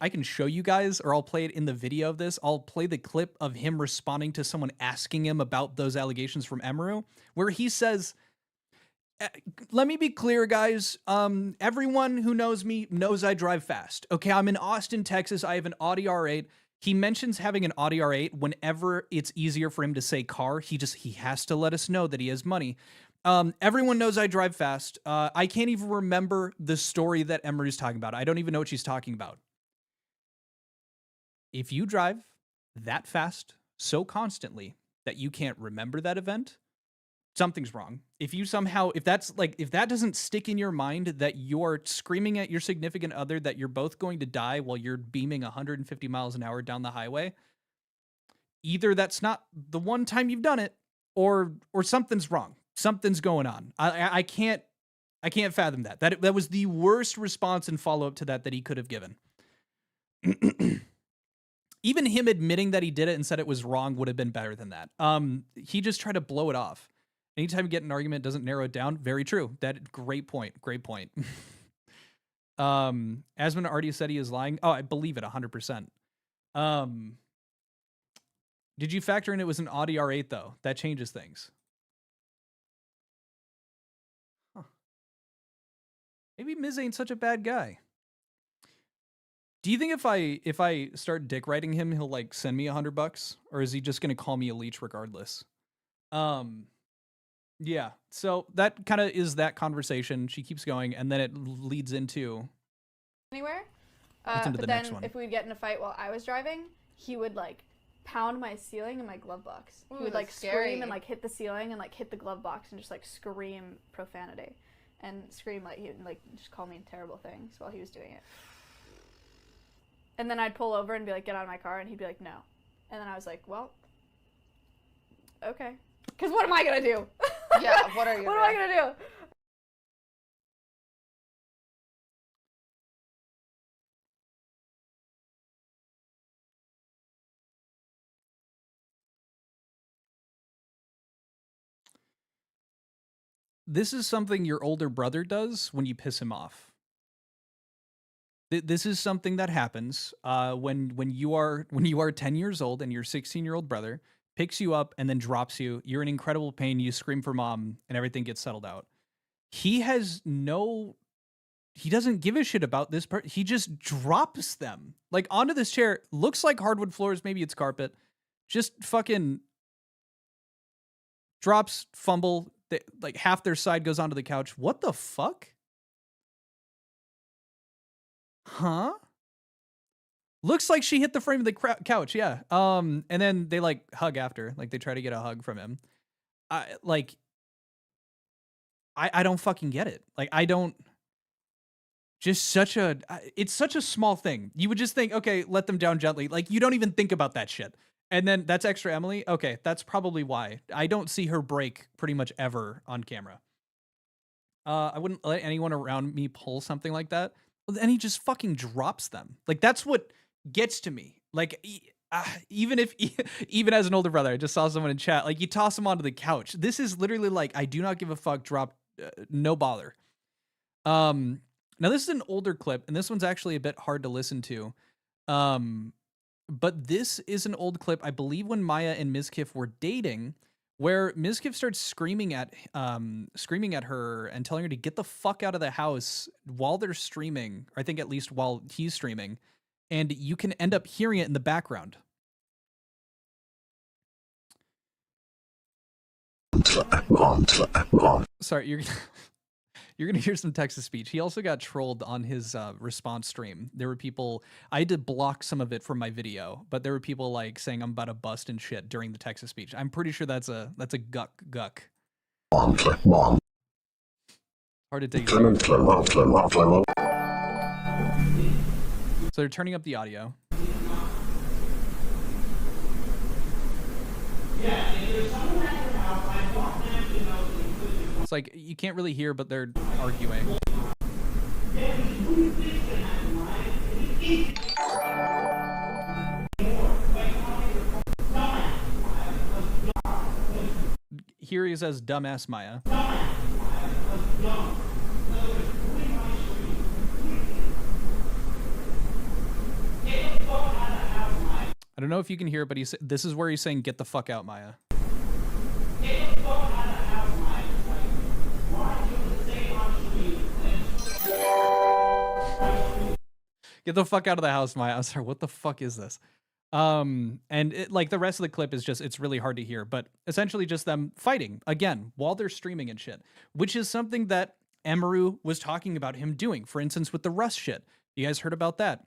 I can show you guys, or I'll play it in the video of this. I'll play the clip of him responding to someone asking him about those allegations from Emiru, where he says, let me be clear, guys. Everyone who knows me knows I drive fast. Okay, I'm in Austin, Texas. I have an Audi R8. He mentions having an Audi R8 whenever it's easier for him to say car. He has to let us know that he has money. Everyone knows I drive fast. I can't even remember the story that Emery's talking about. I don't even know what she's talking about. If you drive that fast so constantly that you can't remember that event, something's wrong. If that doesn't stick in your mind that you're screaming at your significant other that you're both going to die while you're beaming 150 miles an hour down the highway, either that's not the one time you've done it, or something's wrong. Something's going on. I can't fathom that. That was the worst response and follow-up to that he could have given. Even him admitting that he did it and said it was wrong would have been better than that. He just tried to blow it off. Anytime you get an argument, it doesn't narrow it down. Very true. Great point. Great point. Asmund already said he is lying. Oh, I believe it 100%. Did you factor in it was an Audi R8 though? That changes things. Huh. Maybe Miz ain't such a bad guy. Do you think if I start dick writing him, he'll like send me $100, or is he just gonna call me a leech regardless? Yeah, so that kind of is that conversation. She keeps going, and then it leads into anywhere. Into But the then next one. if we'd get in a fight while I was driving, he would like pound my ceiling in my glove box. Ooh, He would like that's scary. scream and like hit the ceiling and like hit the glove box and just like scream profanity and scream like he would like just call me terrible things while he was doing it. And then I'd pull over and be like, get out of my car, and he'd be like, no. And then I was like, well, okay. Because what am I gonna do? Yeah, what are you What am I gonna do? This is something your older brother does when you piss him off. This is something that happens when you are 10 years old and your 16-year-old brother picks you up and then drops you. You're in incredible pain. You scream for mom, and everything gets settled out. He doesn't give a shit about this part. He just drops them like onto this chair. Looks like hardwood floors. Maybe it's carpet. Just fucking drops, fumble. Like half their side goes onto the couch. What the fuck? Huh? Looks like she hit the frame of the couch. Yeah. And then they like hug after. Like they try to get a hug from him. I don't fucking get it. Like I don't. Just it's such a small thing. You would just think, okay, let them down gently. Like you don't even think about that shit. And then that's extra Emily. Okay, that's probably why. I don't see her break pretty much ever on camera. I wouldn't let anyone around me pull something like that. And he just fucking drops them. Like that's what gets to me. Like even as an older brother, I just saw someone in chat, like you toss them onto the couch. This is literally like, I do not give a fuck, drop, no bother. Now this is an older clip, and this one's actually a bit hard to listen to. But this is an old clip, I believe, when Maya and Mizkif were dating, where Mizkif starts screaming at her and telling her to get the fuck out of the house while they're streaming, or I think at least while he's streaming, and you can end up hearing it in the background. Sorry, you're going to hear some text-to-speech. He also got trolled on his response stream. There were people... I had to block some of it from my video, but there were people like saying I'm about to bust and shit during the text-to-speech. I'm pretty sure that's a guck. Hard to take. So they're turning up the audio. It's like you can't really hear, but they're arguing. Here he says, "Dumbass Maya." I don't know if you can hear it, but this is where he's saying, "Get the fuck out, Maya." Get the fuck out of the house, Maya. I'm sorry, what the fuck is this? And like the rest of the clip is just, it's really hard to hear, but essentially just them fighting again while they're streaming and shit, which is something that Emiru was talking about him doing, for instance, with the Rust shit. You guys heard about that?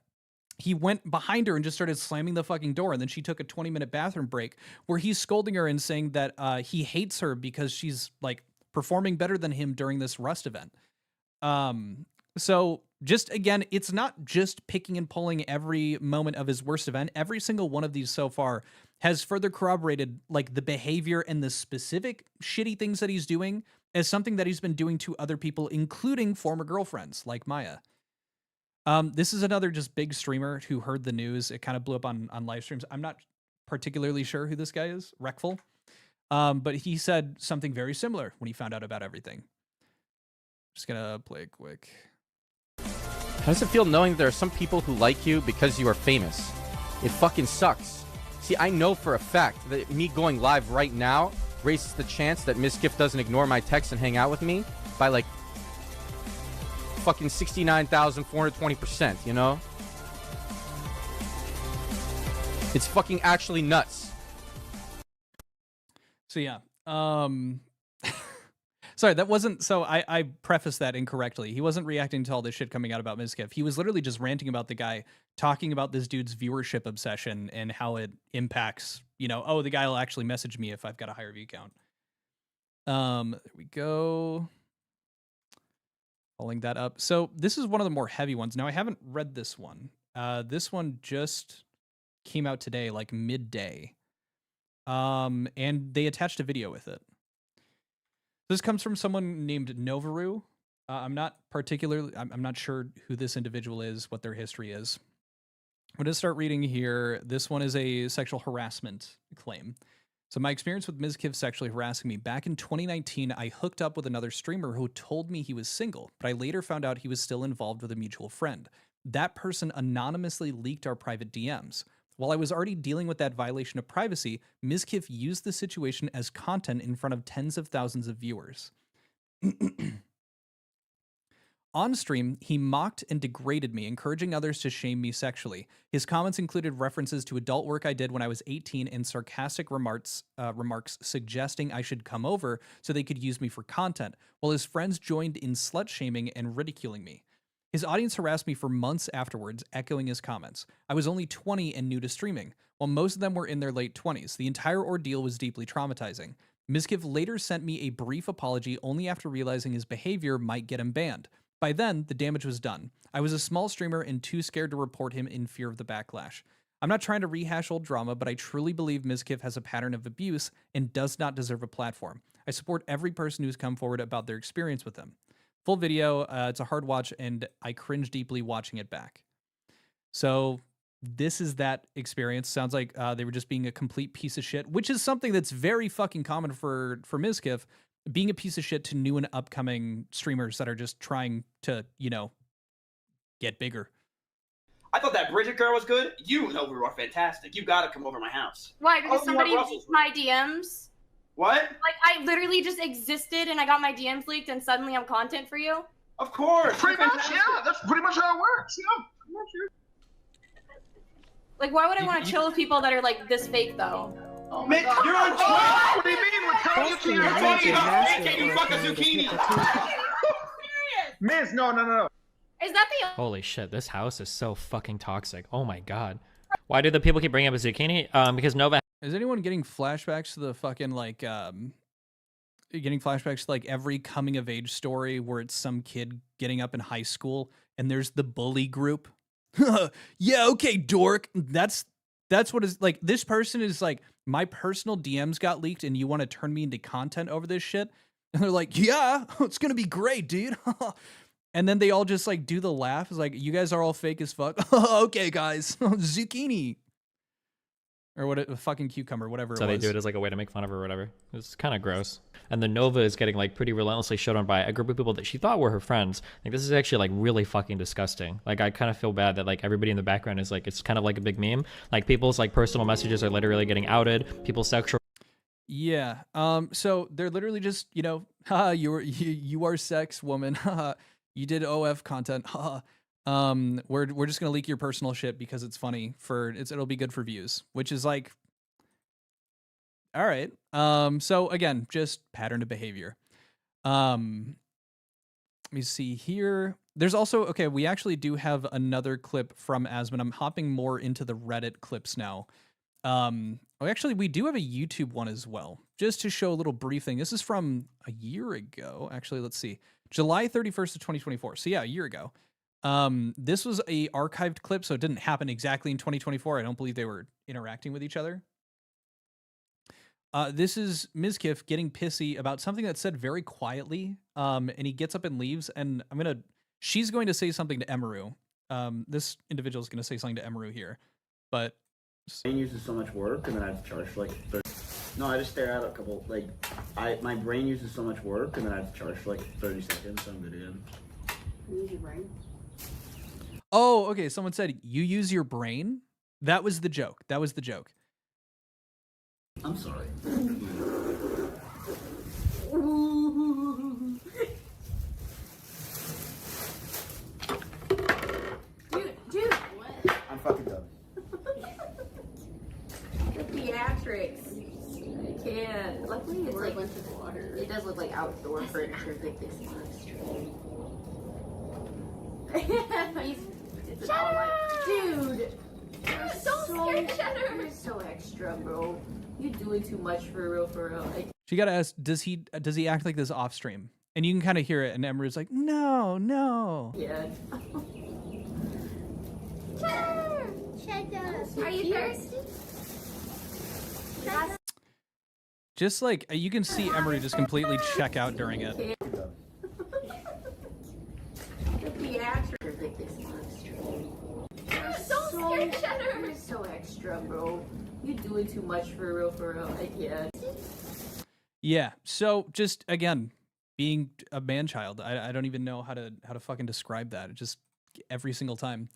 He went behind her and just started slamming the fucking door, and then she took a 20-minute bathroom break where he's scolding her and saying that he hates her because she's like performing better than him during this Rust event. So just again, it's not just picking and pulling every moment of his worst event. Every single one of these so far has further corroborated like the behavior and the specific shitty things that he's doing as something that he's been doing to other people, including former girlfriends like Maya. This is another just big streamer who heard the news. It kind of blew up on live streams. I'm not particularly sure who this guy is, Wreckful. But he said something very similar when he found out about everything. Just gonna play it quick. How does it feel knowing that there are some people who like you because you are famous? It fucking sucks. See, I know for a fact that me going live right now raises the chance that Mizkif doesn't ignore my texts and hang out with me by like fucking 69,420%, you know? It's fucking actually nuts. So yeah, sorry, that wasn't, so I prefaced that incorrectly. He wasn't reacting to all this shit coming out about Mizkif. He was literally just ranting about the guy, talking about this dude's viewership obsession and how it impacts, you know, oh, the guy will actually message me if I've got a higher view count. There we go. Pulling that up. So this is one of the more heavy ones. Now, I haven't read this one. This one just came out today, like midday. And they attached a video with it. This comes from someone named Novaru. I'm not sure who this individual is, what their history is. I'm going to start reading here. This one is a sexual harassment claim. So my experience with Mizkif sexually harassing me. Back in 2019, I hooked up with another streamer who told me he was single, but I later found out he was still involved with a mutual friend. that person anonymously leaked our private DMs. While I was already dealing with that violation of privacy, Mizkif used the situation as content in front of tens of thousands of viewers. On stream, he mocked and degraded me, encouraging others to shame me sexually. His comments included references to adult work I did when I was 18 and sarcastic remarks suggesting I should come over so they could use me for content, while his friends joined in slut-shaming and ridiculing me. His audience harassed me for months afterwards, echoing his comments. I was only 20 and new to streaming, while most of them were in their late 20s. The entire ordeal was deeply traumatizing. Mizkif later sent me a brief apology only after realizing his behavior might get him banned. By then, the damage was done. I was a small streamer and too scared to report him in fear of the backlash. I'm not trying to rehash old drama, but I truly believe Mizkif has a pattern of abuse and does not deserve a platform. I support every person who's come forward about their experience with him. Full video, it's a hard watch, and I cringe deeply watching it back. So this is that experience. Sounds like they were just being a complete piece of shit, which is something that's very fucking common for Mizkif, being a piece of shit to new and upcoming streamers that are just trying to, you know, get bigger. I thought that Bridget girl was good. You, Nova, are fantastic. You gotta come over to my house. Why? Because Oh, somebody yeah, leaked my DMs? What? Like, I literally just existed and I got my DMs leaked and suddenly I'm content for you? Of course. Pretty much, yeah. That's pretty much how it works. Yeah. Like, why would I want to chill with people that are, like, this fake, though? Oh, man, you're on Twitch. What do you mean? We're telling you to your talking about face. can you fuck a zucchini? Miz, no. Is that the... Holy shit, this house is so fucking toxic. Oh my god. Why do the people keep bringing up a zucchini? Because Nova... Is anyone getting flashbacks to the fucking, like, getting flashbacks to, like, every coming-of-age story where it's some kid getting up in high school and there's the bully group? Yeah, okay, dork. That's what is, like, this person is, like, my personal DMs got leaked and you want to turn me into content over this shit? And they're like, yeah, it's gonna be great, dude. And then they all just, like, do the laugh. It's like, you guys are all fake as fuck. Okay, guys. Zucchini. Or what, a fucking cucumber, whatever it was. So they do it as like a way to make fun of her or whatever. It's kind of gross. And then Nova is getting like pretty relentlessly showed on by a group of people that she thought were her friends. Like this is actually like really fucking disgusting. Like I kind of feel bad that like everybody in the background is like, it's kind of like a big meme. Like people's like personal messages are literally getting outed. People's sexual. Yeah. So they're literally just, you know, haha, you are sex woman. Haha, you did OF content. Haha. We're just gonna leak your personal shit because it's funny it'll be good for views, which is like, all right. So again, just pattern of behavior. Let me see here. There's also, okay, we actually do have another clip from Asmon. I'm hopping more into the Reddit clips now. Actually, we do have a YouTube one as well, just to show a little brief thing. This is from a year ago. Actually, let's see. July 31st of 2024. So yeah, a year ago. This was a archived clip, so it didn't happen exactly in 2024. I don't believe they were interacting with each other. This is Mizkif getting pissy about something that's said very quietly. And he gets up and leaves, and she's going to say something to Emiru. This individual is going to say something to Emiru here, but My brain uses so much work, and then I have to charge for like 30. No, I just stare at a couple, like, my brain uses so much work, and then I have to charge for like 30 seconds, so I'm good again. You use your brain? Oh, okay. Someone said you use your brain. That was the joke. I'm sorry. Dude, I'm fucking done. the theatrics. I can't. Luckily, it's like a bunch of water. It does look like outdoor furniture. Like this. Shut up! Dude! You're so scared, You're so extra, bro. You're doing too much for real, Like, She gotta ask, does he act like this off stream? And you can kind of hear it, and Emeru's like, no. yeah. Shut up. Are you thirsty? Just like, you can see Emery just completely check out during it. The theatrics. Like this. You're so scared, You're so extra, bro. You're doing too much for real. Like, yeah. Yeah. So just again, being a man-child, I don't even know how to fucking describe that. It just every single time.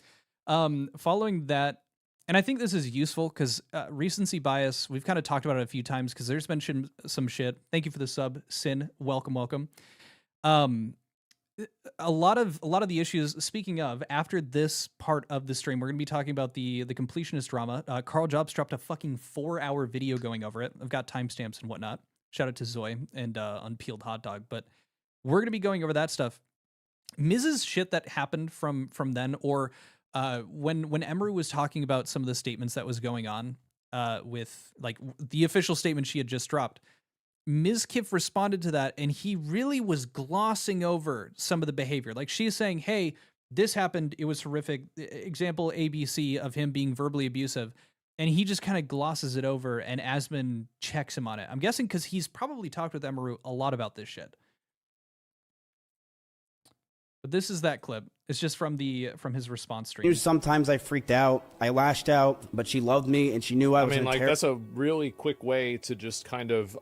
Following that, and I think this is useful because recency bias, we've kind of talked about it a few times because there's been some shit. Thank you for the sub, Sin. Welcome. A lot of the issues, speaking of, after this part of the stream, we're going to be talking about the completionist drama. Carl Jobs dropped a fucking 4-hour video going over it. I've got timestamps and whatnot. Shout out to Zoe and Unpeeled Hot Dog. But we're going to be going over that stuff. Miz's shit that happened from then, or when Emiru was talking about some of the statements that was going on with like the official statement she had just dropped, Mizkif responded to that, and he really was glossing over some of the behavior. Like, she's saying, hey, this happened, it was horrific. Example ABC of him being verbally abusive. And he just kind of glosses it over, and Asmon checks him on it. I'm guessing because he's probably talked with Emiru a lot about this shit. But this is that clip. It's just from his response stream. Sometimes I freaked out. I lashed out, but she loved me, and she knew I was. I mean, like, that's a really quick way to just kind of,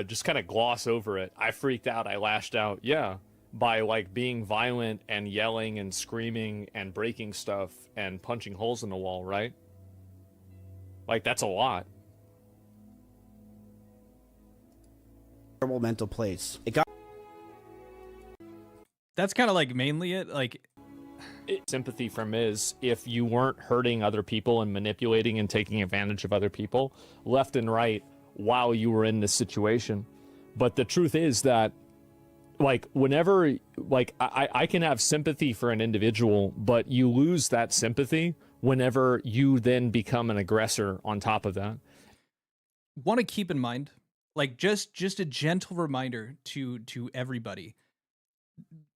just kind of gloss over it. I freaked out. I lashed out. Yeah. By, like, being violent and yelling and screaming and breaking stuff and punching holes in the wall, right? Like, that's a lot. Terrible mental place. That's kind of like mainly it. Like, sympathy from is if you weren't hurting other people and manipulating and taking advantage of other people left and right while you were in this situation. But the truth is that, like, whenever, like, I can have sympathy for an individual, but you lose that sympathy whenever you then become an aggressor on top of that. Want to keep in mind, like, just a gentle reminder to everybody.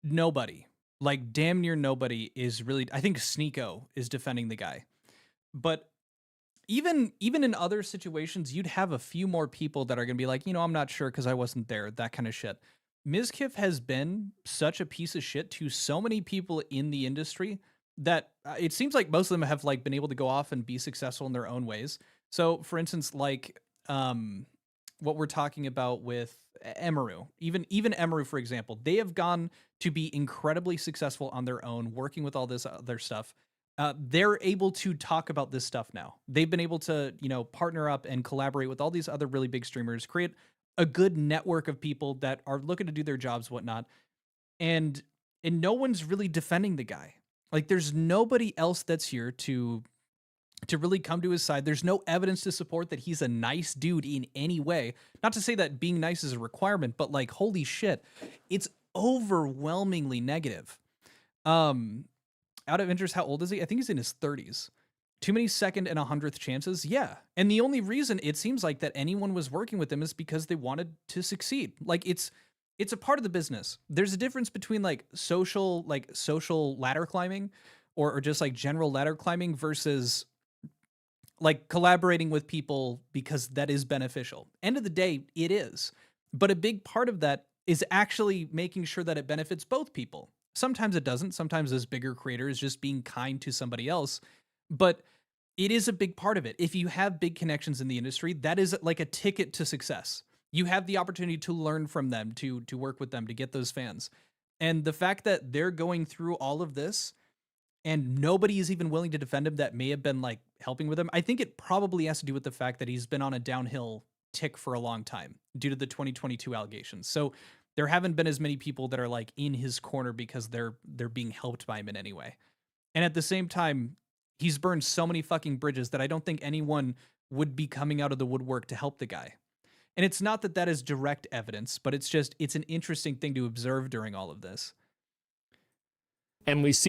Nobody, like damn near nobody, is really, I think Sneeko is defending the guy. But even in other situations, you'd have a few more people that are going to be like, I'm not sure because I wasn't there, that kind of shit. Mizkif has been such a piece of shit to so many people in the industry that it seems like most of them have like been able to go off and be successful in their own ways. So for instance, like what we're talking about with Emiru, even Emiru, for example, they have gone to be incredibly successful on their own, working with all this other stuff. They're able to talk about this stuff now. They've been able to, partner up and collaborate with all these other really big streamers, create a good network of people that are looking to do their jobs, whatnot. And no one's really defending the guy. Like, there's nobody else that's here to really come to his side. There's no evidence to support that he's a nice dude in any way. Not to say that being nice is a requirement, but like, holy shit, it's overwhelmingly negative. Out of interest, how old is he? I think he's in his 30s. Too many second and 100th chances? Yeah. And the only reason it seems like that anyone was working with him is because they wanted to succeed. Like, it's a part of the business. There's a difference between like social ladder climbing or just like general ladder climbing versus like collaborating with people because that is beneficial. End of the day, it is. But a big part of that is actually making sure that it benefits both people. Sometimes it doesn't. Sometimes this bigger creator is just being kind to somebody else. But it is a big part of it. If you have big connections in the industry, that is like a ticket to success. You have the opportunity to learn from them, to work with them, to get those fans. And the fact that they're going through all of this and nobody is even willing to defend him that may have been like helping with him, I think it probably has to do with the fact that he's been on a downhill tick for a long time due to the 2022 allegations. So there haven't been as many people that are like in his corner because they're being helped by him in any way. And at the same time, he's burned so many fucking bridges that I don't think anyone would be coming out of the woodwork to help the guy. And it's not that that is direct evidence, but it's an interesting thing to observe during all of this. And we see,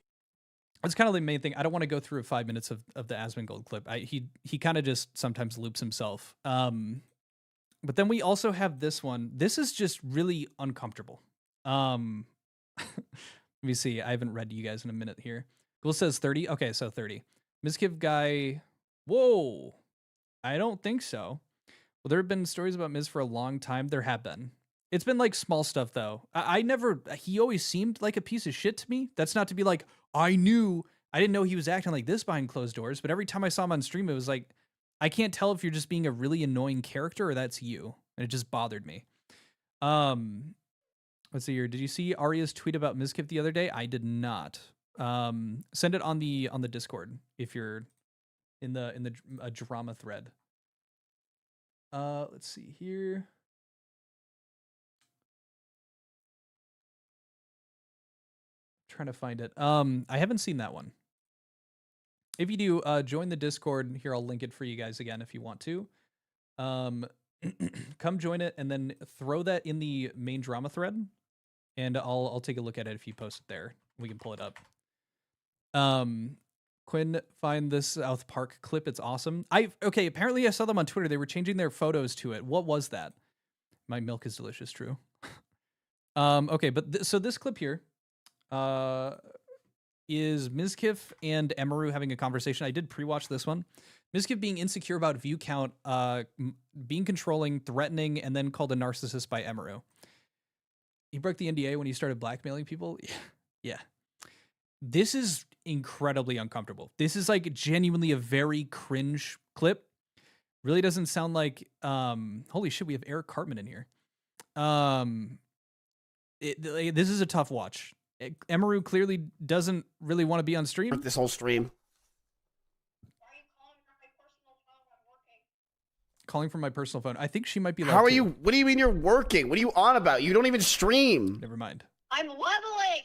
that's kind of the main thing. I don't want to go through 5 minutes of the Asmongold clip. He kind of just sometimes loops himself. But then we also have this one. This is just really uncomfortable. Let me see. I haven't read to you guys in a minute here. Ghoul says 30. Okay, so 30. Mizkif guy. Whoa. I don't think so. Well, there have been stories about Miz for a long time. There have been. It's been like small stuff though. He always seemed like a piece of shit to me. That's not to be like, I didn't know he was acting like this behind closed doors, but every time I saw him on stream, it was like, I can't tell if you're just being a really annoying character or that's you. And it just bothered me. Let's see here. Did you see Arya's tweet about Mizkif the other day? I did not. Send it on the Discord if you're in the drama thread. Let's see here. Trying to find it. I haven't seen that one. If you do, join the Discord. Here, I'll link it for you guys again if you want to. Come join it and then throw that in the main drama thread, and I'll take a look at it if you post it there. We can pull it up. Quinn, find this South Park clip. It's awesome. Okay, apparently I saw them on Twitter. They were changing their photos to it. What was that? My milk is delicious, true. Okay, but so this clip here is Mizkif and Emiru having a conversation. I did pre-watch this one. Mizkif being insecure about view count, being controlling, threatening, and then called a narcissist by Emiru. He broke the NDA when he started blackmailing people. Yeah. This is incredibly uncomfortable. This is like genuinely a very cringe clip. Really doesn't sound like, holy shit, we have Eric Cartman in here. This is a tough watch. Emiru clearly doesn't really want to be on stream. This whole stream. Calling from my personal phone. I think she might be like, how are you? What do you mean you're working? What are you on about? You don't even stream. Never mind. I'm leveling.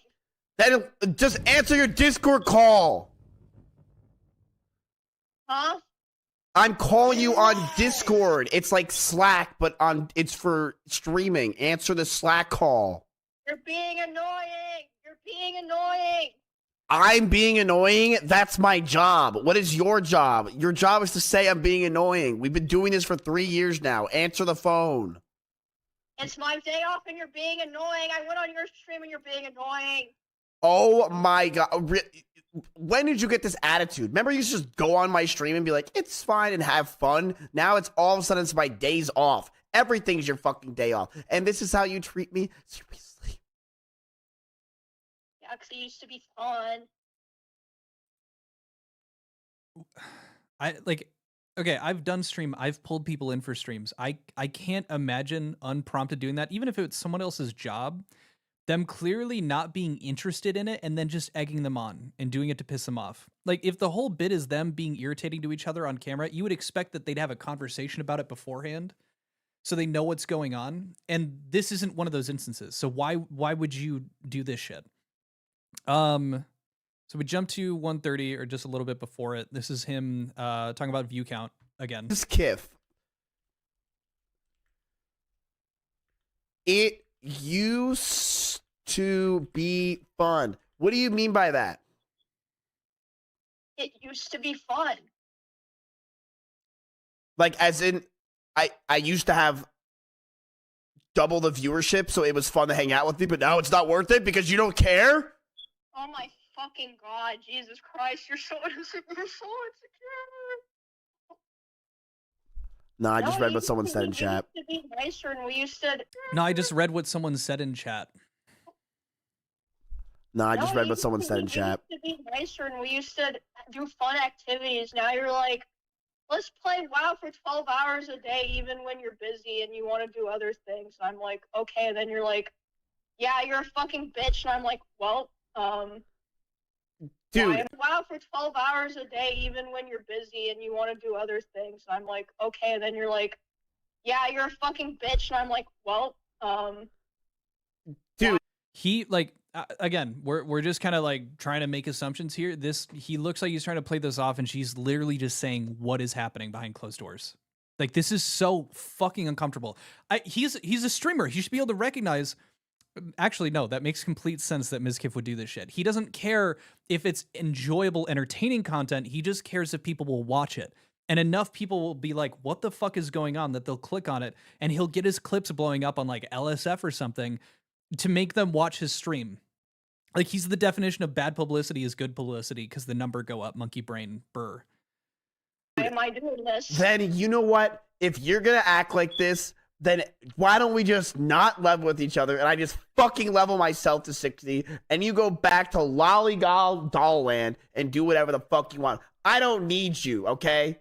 Then just answer your Discord call. Huh? I'm calling you on Discord. It's like Slack, but it's for streaming. Answer the Slack call. You're being annoying. You're being annoying. I'm being annoying? That's my job. What is your job? Your job is to say I'm being annoying. We've been doing this for 3 years now. Answer the phone. It's my day off and you're being annoying. I went on your stream and you're being annoying. Oh my God. When did you get this attitude? Remember you used to just go on my stream and be like, it's fine and have fun. Now it's all of a sudden it's my days off. Everything's your fucking day off. And this is how you treat me? Seriously. Yeah, because it used to be fun. Okay, I've done stream. I've pulled people in for streams. I can't imagine unprompted doing that, even if it's someone else's job. Them clearly not being interested in it and then just egging them on and doing it to piss them off. Like, if the whole bit is them being irritating to each other on camera, you would expect that they'd have a conversation about it beforehand so they know what's going on. And this isn't one of those instances. So why would you do this shit? So we jump to 130 or just a little bit before it. This is him talking about view count again. Mizkif. It used to be fun. What do you mean by that? It used to be fun. Like, as in, I used to have double the viewership, so it was fun to hang out with me, but now it's not worth it because you don't care? Oh my fucking God, Jesus Christ, you're so innocent, you're so insecure. No, I just read what someone said in chat. We used to be nicer and we used to... No, I just read what someone said in chat. No, I just read what someone said in chat. We used to be nicer and we used to do fun activities. Now you're like, let's play WoW for 12 hours a day even when you're busy and you want to do other things. And I'm like, okay. And then you're like, yeah, you're a fucking bitch. And I'm like, well, dude, WoW for 12 hours a day even when you're busy and you want to do other things. And I'm like, okay. And then you're like, yeah, you're a fucking bitch. And I'm like, well, dude, he like again, we're just kind of like trying to make assumptions here. He looks like he's trying to play this off, and she's literally just saying what is happening behind closed doors. Like, this is so fucking uncomfortable. He's a streamer. He should be able to recognize. Actually, no, that makes complete sense that Mizkif would do this shit. He doesn't care if it's enjoyable, entertaining content. He just cares if people will watch it. And enough people will be like, what the fuck is going on, that they'll click on it, and he'll get his clips blowing up on like LSF or something to make them watch his stream. Like, he's the definition of bad publicity is good publicity because the number go up, monkey brain, burr. why am I doing this? Then you know what? If you're gonna act like this, then why don't we just not level with each other and I just fucking level myself to 60 and you go back to Lollygall Doll Land and do whatever the fuck you want. I don't need you, okay?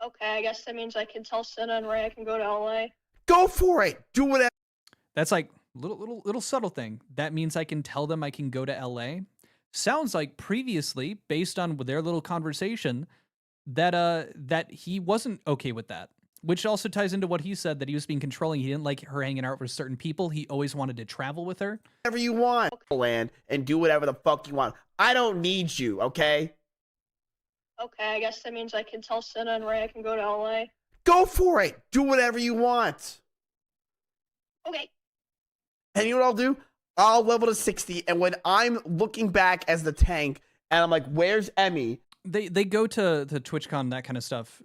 Okay, I guess that means I can tell Senna and Ray I can go to LA. Go for it. Do whatever. That's like little subtle thing. That means I can tell them I can go to LA. Sounds like previously, based on their little conversation, that he wasn't okay with that. Which also ties into what he said, that he was being controlling. He didn't like her hanging out with certain people. He always wanted to travel with her. Whatever you want, land, and do whatever the fuck you want. I don't need you, okay? Okay, I guess that means I can tell Senna and Ray I can go to LA. Go for it. Do whatever you want. Okay. And you know what I'll do? I'll level to 60, and when I'm looking back as the tank, and I'm like, where's Emmy? They go to TwitchCon, that kind of stuff,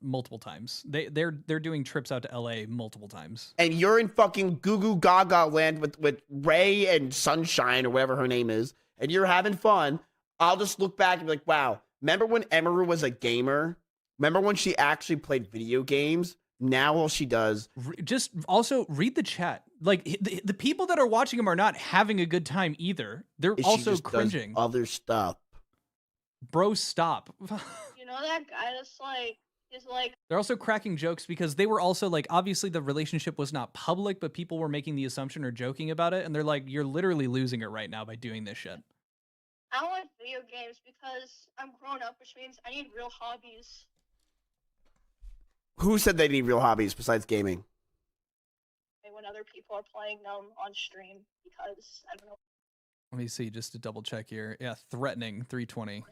multiple times. They're doing trips out to LA multiple times. And you're in fucking Goo Goo Gaga land with Ray and Sunshine or whatever her name is, and you're having fun. I'll just look back and be like, wow, remember when Emiru was a gamer? Remember when she actually played video games? Now all she does... Just also read the chat. Like, the people that are watching him are not having a good time either. They're also cringing. Other stuff. Bro, stop. You know that guy that's like, is like... They're also cracking jokes because they were also like, obviously the relationship was not public, but people were making the assumption or joking about it. And they're like, you're literally losing it right now by doing this shit. I don't like video games because I'm grown up, which means I need real hobbies. Who said they need real hobbies besides gaming? When other people are playing them on stream, because I don't know. Let me see, just to double check here. Yeah, threatening 320.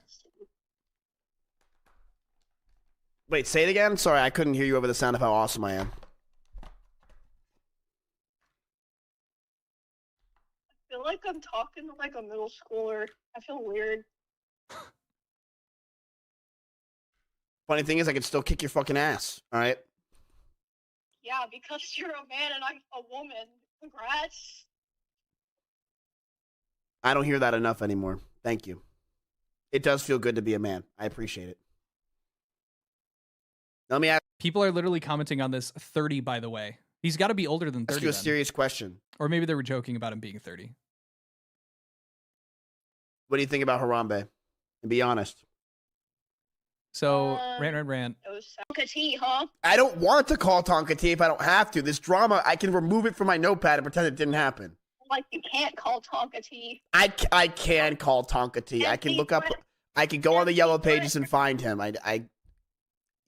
Wait, say it again? Sorry, I couldn't hear you over the sound of how awesome I am. I feel like I'm talking to like a middle schooler. I feel weird. Funny thing is, I can still kick your fucking ass, alright? Yeah, because you're a man and I'm a woman. Congrats. I don't hear that enough anymore. Thank you. It does feel good to be a man. I appreciate it. Let me ask... People are literally commenting on this 30, by the way. He's got to be older than 30. Ask you a serious question. Or maybe they were joking about him being 30. What do you think about Harambe? And be honest. So, rant. It was Tonka T, huh? I don't want to call Tonka T if I don't have to. This drama, I can remove it from my notepad and pretend it didn't happen. Like, you can't call Tonka T. I can call Tonka T. I can look up... I can go on the yellow pages and find him.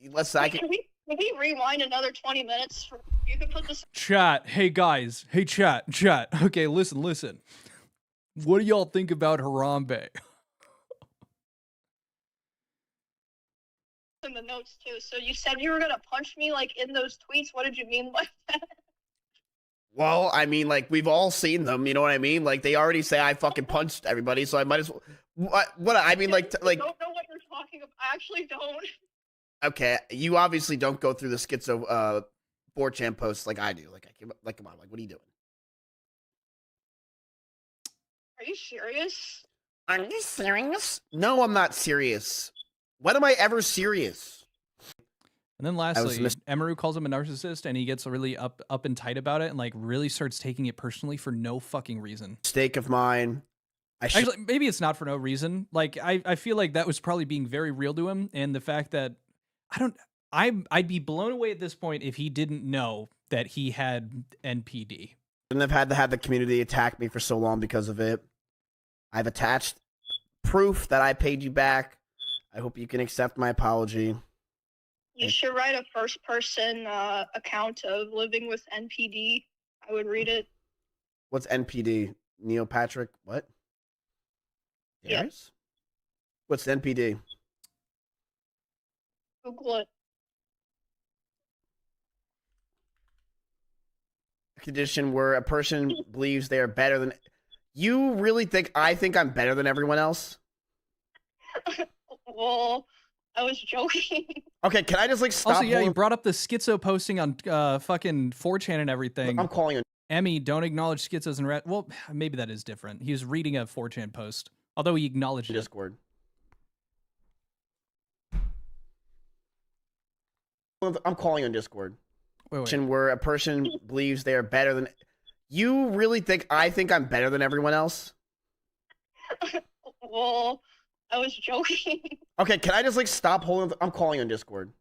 Listen, Can we rewind another 20 minutes? You can put this... Chat. Hey, guys. Hey, chat. Okay, listen. What do y'all think about Harambe? In the notes too. So you said you were gonna punch me like in those tweets. What did you mean by that? Well, I mean, like, we've all seen them, you know what I mean? Like, they already say I fucking punched everybody, so I might as well... What I mean, like... I don't know what you're talking about. I actually don't. Okay, you obviously don't go through the schizo 4chan posts like I do. Like, come on, like, what are you doing? Are you serious? Are you serious? No, I'm not serious. When am I ever serious? And then lastly, Emiru calls him a narcissist, and he gets really up and tight about it, and like really starts taking it personally for no fucking reason. Mistake of mine. Actually, maybe it's not for no reason. Like I feel like that was probably being very real to him, and the fact that I'd be blown away at this point if he didn't know that he had NPD. Shouldn't have had to have the community attack me for so long because of it. I've attached proof that I paid you back. I hope you can accept my apology. You should write a first-person account of living with NPD. I would read it. What's NPD? Neil Patrick? What? Yes. What's NPD? Google it. A condition where a person believes they are better than... You really think I think I'm better than everyone else? Well, I was joking. Okay, can I just like stop? Also, yeah, you brought up the schizo posting on fucking 4chan and everything. I'm calling on Emmy. Don't acknowledge schizos and well, maybe that is different. He was reading a 4chan post, although he acknowledged Discord. I'm calling on Discord. Wait. Where a person believes they are better than... You really think I think I'm better than everyone else? Well, I was joking. Okay, can I just like stop holding... I'm calling on Discord.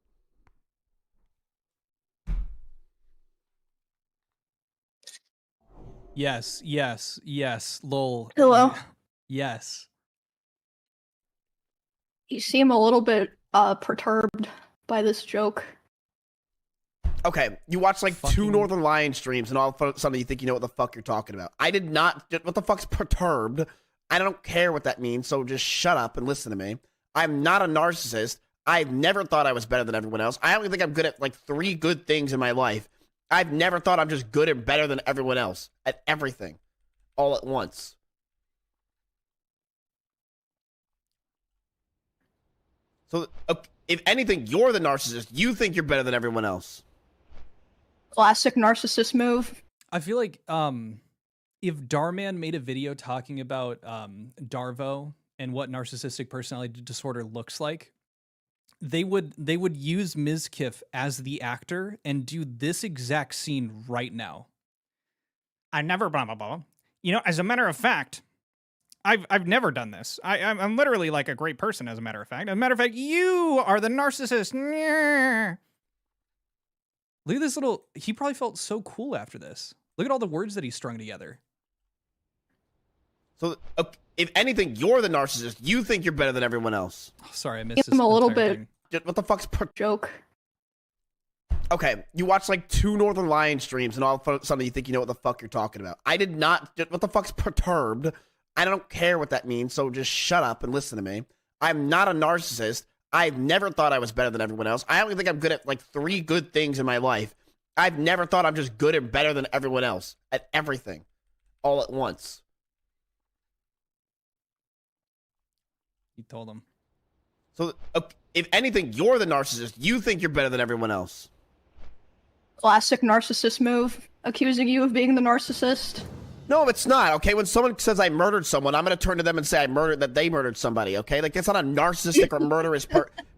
Yes, yes, yes. Lol. Hello? Yes. You seem a little bit perturbed by this joke. Okay, you watch like two Northern Lion streams, and all of a sudden you think you know what the fuck you're talking about. I did not. What the fuck's perturbed? I don't care what that means, so just shut up and listen to me. I'm not a narcissist. I've never thought I was better than everyone else. I only think I'm good at like 3 good things in my life. I've never thought I'm just good and better than everyone else at everything, all at once. So, if anything, you're the narcissist. You think you're better than everyone else. Classic narcissist move. I feel like if Darman made a video talking about Darvo and what narcissistic personality disorder looks like, they would use Mizkif as the actor and do this exact scene right now. I never blah blah blah. You know, as a matter of fact, I've never done this. I'm literally like a great person. As a matter of fact, you are the narcissist. Look at this little. He probably felt so cool after this. Look at all the words that he strung together. So, if anything, you're the narcissist. You think you're better than everyone else. Oh, sorry, I missed this. I'm a little bit What the fuck's joke? Okay, you watch like 2 Northern Lion streams, and all of a sudden you think you know what the fuck you're talking about. I did not. What the fuck's perturbed? I don't care what that means, so just shut up and listen to me. I'm not a narcissist. I've never thought I was better than everyone else. I only think I'm good at like 3 good things in my life. I've never thought I'm just good and better than everyone else at everything, all at once. He told him. So, if anything, you're the narcissist. You think you're better than everyone else. Classic narcissist move. Accusing you of being the narcissist. No, it's not, okay? When someone says I murdered someone, I'm going to turn to them and say that they murdered somebody, okay? Like, it's not a narcissistic or murderous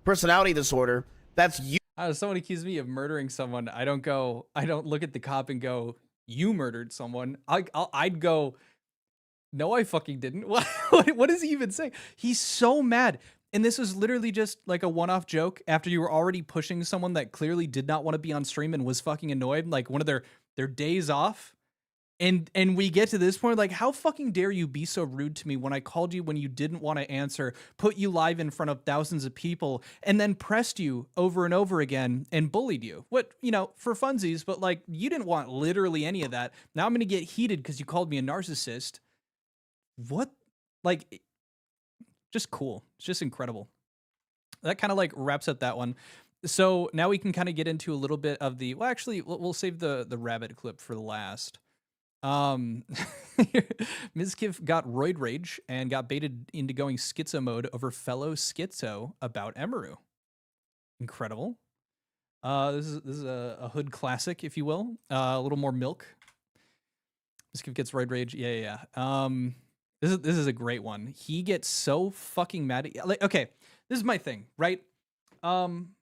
personality disorder. That's you. Someone accused me of murdering someone. I don't look at the cop and go, you murdered someone. I'd go, no, I fucking didn't. What does he even say? He's so mad. And this was literally just like a one-off joke after you were already pushing someone that clearly did not want to be on stream and was fucking annoyed, like one of their days off. And we get to this point, like, how fucking dare you be so rude to me when I called you when you didn't want to answer, put you live in front of thousands of people, and then pressed you over and over again and bullied you? What, for funsies, but like, you didn't want literally any of that. Now I'm going to get heated because you called me a narcissist. What? Like, just cool. It's just incredible. That kind of like wraps up that one. So now we can kind of get into a little bit of the, well, actually, we'll save the rabbit clip for last. Mizkif got roid rage and got baited into going schizo mode over fellow schizo about Emiru. Incredible. This is a hood classic, if you will. A little more milk. Mizkif gets roid rage. Yeah. This is a great one. He gets so fucking mad. Like, okay, this is my thing, right? I'm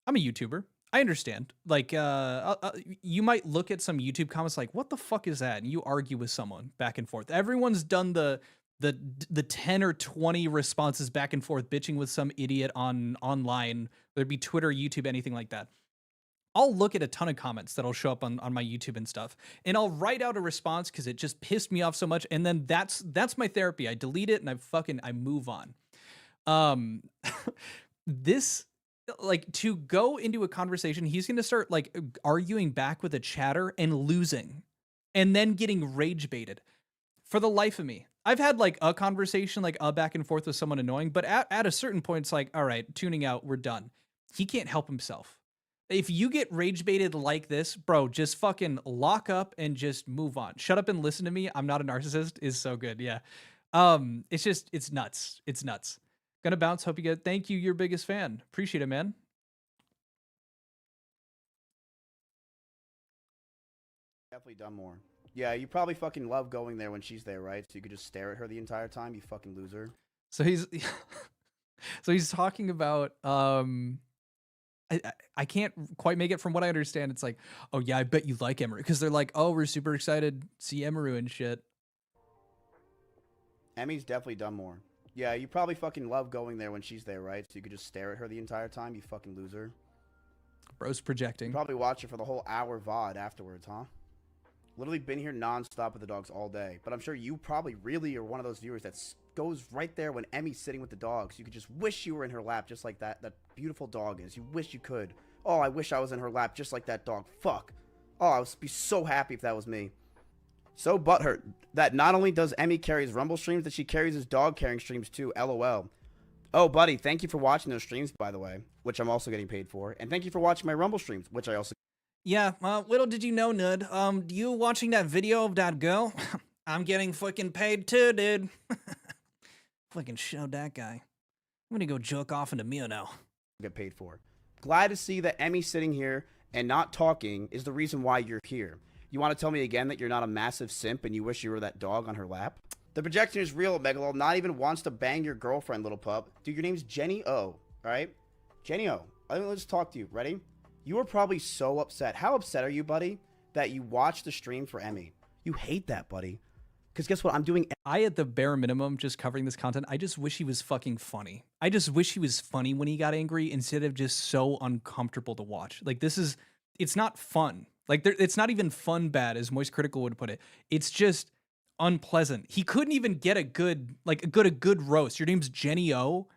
a YouTuber. I understand. Like, you might look at some YouTube comments like, what the fuck is that? And you argue with someone back and forth. Everyone's done the 10 or 20 responses back and forth, bitching with some idiot online, whether it be Twitter, YouTube, anything like that. I'll look at a ton of comments that'll show up on my YouTube and stuff, and I'll write out a response because it just pissed me off so much. And then that's my therapy. I delete it and I move on. This, like, to go into a conversation, he's going to start like arguing back with a chatter and losing and then getting rage baited. For the life of me, I've had like a conversation, like a back and forth with someone annoying, but at a certain point, it's like, all right, tuning out, we're done. He can't help himself. If you get rage baited like this, bro, just fucking lock up and just move on. Shut up and listen to me. I'm not a narcissist is so good. Yeah. It's nuts. It's nuts. Gonna bounce. Hope you get, thank you. Your biggest fan. Appreciate it, man. Definitely done more. Yeah, you probably fucking love going there when she's there, right? So you could just stare at her the entire time, you fucking loser. So he's talking about, I can't quite make it from what I understand. It's like, oh yeah, I bet you like Emiru. Because they're like, oh, we're super excited to see Emiru and shit. Emmy's definitely done more. Yeah, you probably fucking love going there when she's there, right? So you could just stare at her the entire time, you fucking loser. Bro's projecting. You probably watch her for the whole hour VOD afterwards, huh? Literally been here nonstop with the dogs all day. But I'm sure you probably really are one of those viewers that goes right there when Emmy's sitting with the dogs. You could just wish you were in her lap just like that beautiful dog is. You wish you could. Oh, I wish I was in her lap just like that dog. Fuck. Oh, I would be so happy if that was me. So butthurt that not only does Emmy carry his Rumble streams, that she carries his dog carrying streams too. LOL. Oh, buddy, thank you for watching those streams, by the way, which I'm also getting paid for. And thank you for watching my Rumble streams, which I also... Yeah, little did you know, Nud, you watching that video of that girl? I'm getting fucking paid too, dude. Fucking show that guy. I'm gonna go jerk off into Mia now. Get paid for. Glad to see that Emmy sitting here and not talking is the reason why you're here. You want to tell me again that you're not a massive simp and you wish you were that dog on her lap? The projection is real, Megalo. Not even wants to bang your girlfriend, little pup. Dude, your name's Jenny O, all right? Jenny O, let's talk to you. Ready? You are probably so upset. How upset are you, buddy, that you watched the stream for Emmy? You hate that, buddy. Because guess what? I'm doing... I, at the bare minimum, just covering this content, I just wish he was fucking funny. I just wish he was funny when he got angry instead of just so uncomfortable to watch. Like, this is... It's not fun. Like, it's not even fun bad, as Moist Critical would put it. It's just unpleasant. He couldn't even get a good roast. Your name's Jenny O.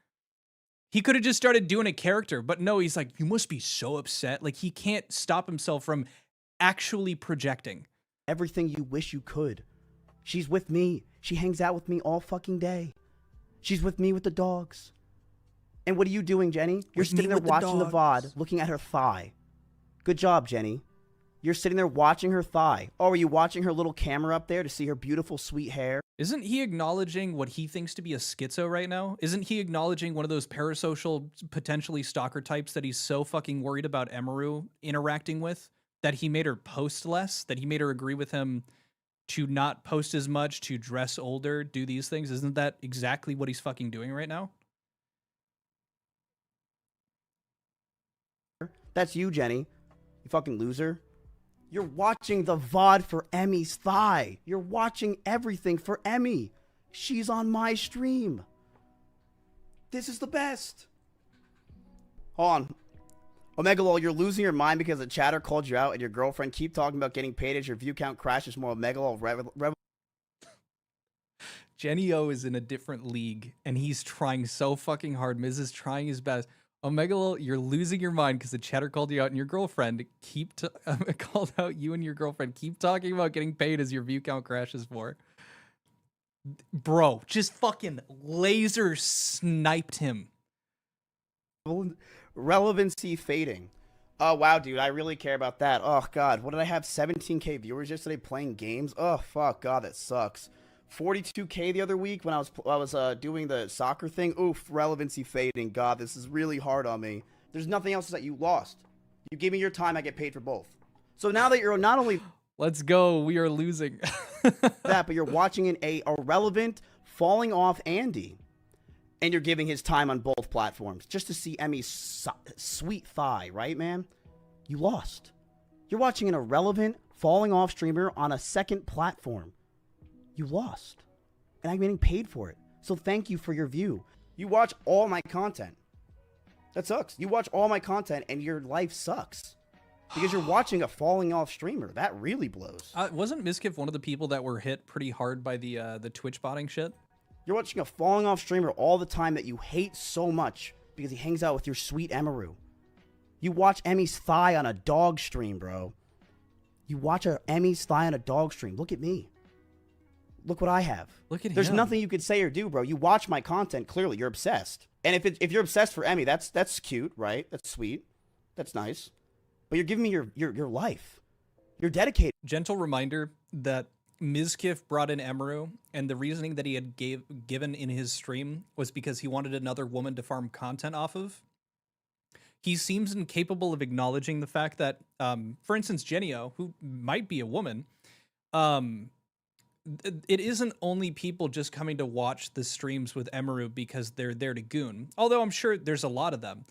He could have just started doing a character, but no, he's like, you must be so upset. Like, he can't stop himself from actually projecting. Everything you wish you could. She's with me. She hangs out with me all fucking day. She's with me with the dogs. And what are you doing, Jenny? You're sitting there watching the VOD, looking at her thigh. Good job, Jenny. You're sitting there watching her thigh. Oh, are you watching her little camera up there to see her beautiful, sweet hair? Isn't he acknowledging what he thinks to be a schizo right now? Isn't he acknowledging one of those parasocial, potentially stalker types that he's so fucking worried about Emiru interacting with that he made her post less, that he made her agree with him to not post as much, to dress older, do these things? Isn't that exactly what he's fucking doing right now? That's you, Jenny. You fucking loser. You're watching the VOD for Emmy's thigh. You're watching everything for Emmy. She's on my stream. This is the best. Hold on. Omegalol, you're losing your mind because the chatter called you out and your girlfriend keep talking about getting paid as your view count crashes more. Omegalol, Jenny O is in a different league, and he's trying so fucking hard. Miz is trying his best. Omegalol, you're losing your mind because the chatter called you out, and your girlfriend called out you and your girlfriend keep talking about getting paid as your view count crashes more. Bro, just fucking laser sniped him. Relevancy fading. Oh, wow, dude, I really care about that. Oh, God, what did I have? 17K viewers yesterday playing games? Oh, fuck, God, that sucks. 42K the other week when I was doing the soccer thing. Oof, relevancy fading. God, this is really hard on me. There's nothing else that you lost. You gave me your time, I get paid for both. So now that you're not only... Let's go, we are losing. that, but you're watching an irrelevant, falling off Andy. And you're giving his time on both platforms just to see Emmy's sweet thigh, right, man? You lost. You're watching an irrelevant, falling off streamer on a second platform. You lost. And I'm getting paid for it. So thank you for your view. You watch all my content. That sucks. You watch all my content and your life sucks. Because you're watching a falling off streamer. That really blows. Wasn't Mizkif one of the people that were hit pretty hard by the Twitch botting shit? You're watching a falling off streamer all the time that you hate so much because he hangs out with your sweet Emiru. You watch Emmy's thigh on a dog stream, bro. You watch Emmy's thigh on a dog stream. Look at me. Look what I have. Look at him. There's nothing you could say or do, bro. You watch my content. Clearly, you're obsessed. And if you're obsessed for Emmy, that's cute, right? That's sweet. That's nice. But you're giving me your life. You're dedicated. Gentle reminder that Mizkif brought in Emiru, and the reasoning that he had given in his stream was because he wanted another woman to farm content off of. He seems incapable of acknowledging the fact that, for instance, Genio, who might be a woman, it isn't only people just coming to watch the streams with Emiru because they're there to goon, although I'm sure there's a lot of them.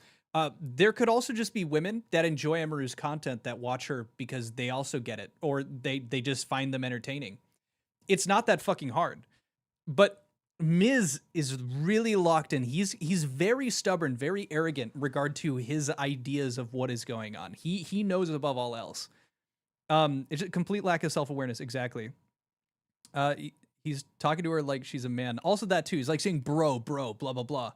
There could also just be women that enjoy Emiru's content that watch her because they also get it, or they just find them entertaining. It's not that fucking hard. But Miz is really locked in. He's very stubborn, very arrogant in regard to his ideas of what is going on. He knows above all else. It's a complete lack of self-awareness. Exactly. He's talking to her like she's a man. Also that too. He's like saying bro, blah, blah, blah.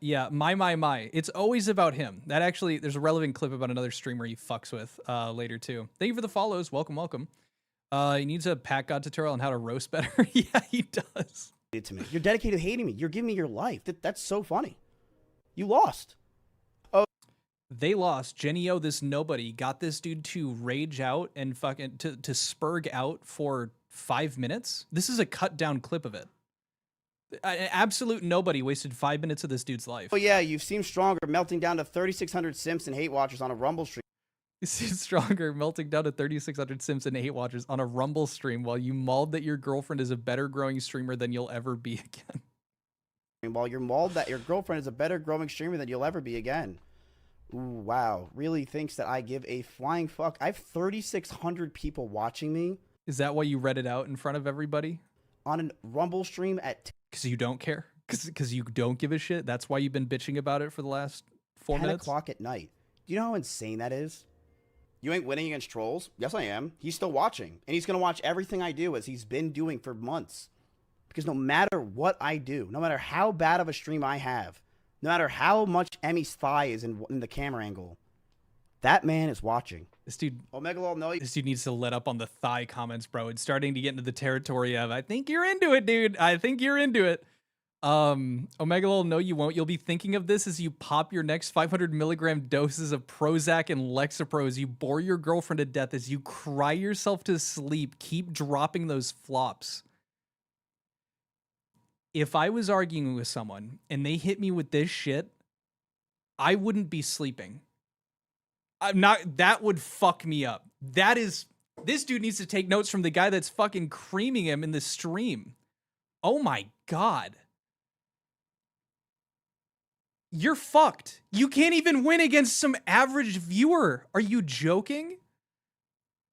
Yeah, my. It's always about him. That actually, there's a relevant clip about another streamer he fucks with later too. Thank you for the follows. Welcome. He needs a Pat God tutorial on how to roast better. Yeah, he does. To me. You're dedicated to hating me. You're giving me your life. That's so funny. You lost. Oh, they lost. Jenny O, this nobody, got this dude to rage out and fucking to spurg out for 5 minutes. This is a cut down clip of it. An absolute nobody wasted 5 minutes of this dude's life. Oh yeah, you've seemed stronger, melting down to 3,600 simps and hate watchers on a Rumble stream. You seem stronger, melting down to 3,600 simps and hate watchers on a Rumble stream while you mauled that your girlfriend is a better growing streamer than you'll ever be again. While you're mauled that your girlfriend is a better growing streamer than you'll ever be again. Ooh, wow. Really thinks that I give a flying fuck. I have 3,600 people watching me. Is that why you read it out in front of everybody? On a Rumble stream at... Because you don't care? Because you don't give a shit? That's why you've been bitching about it for the last 4 minutes? 10 o'clock at night. Do you know how insane that is? You ain't winning against trolls? Yes, I am. He's still watching. And he's going to watch everything I do as he's been doing for months. Because no matter what I do, no matter how bad of a stream I have, no matter how much Emmy's thigh is in the camera angle, that man is watching. This dude... This dude needs to let up on the thigh comments, bro. It's starting to get into the territory of, I think you're into it, dude. I think you're into it. Omegalol, no, you won't. You'll be thinking of this as you pop your next 500 milligram doses of Prozac and Lexapro as you bore your girlfriend to death, as you cry yourself to sleep. Keep dropping those flops. If I was arguing with someone and they hit me with this shit, I wouldn't be sleeping. That would fuck me up. This dude needs to take notes from the guy that's fucking creaming him in the stream. Oh my God. You're fucked. You can't even win against some average viewer. Are you joking?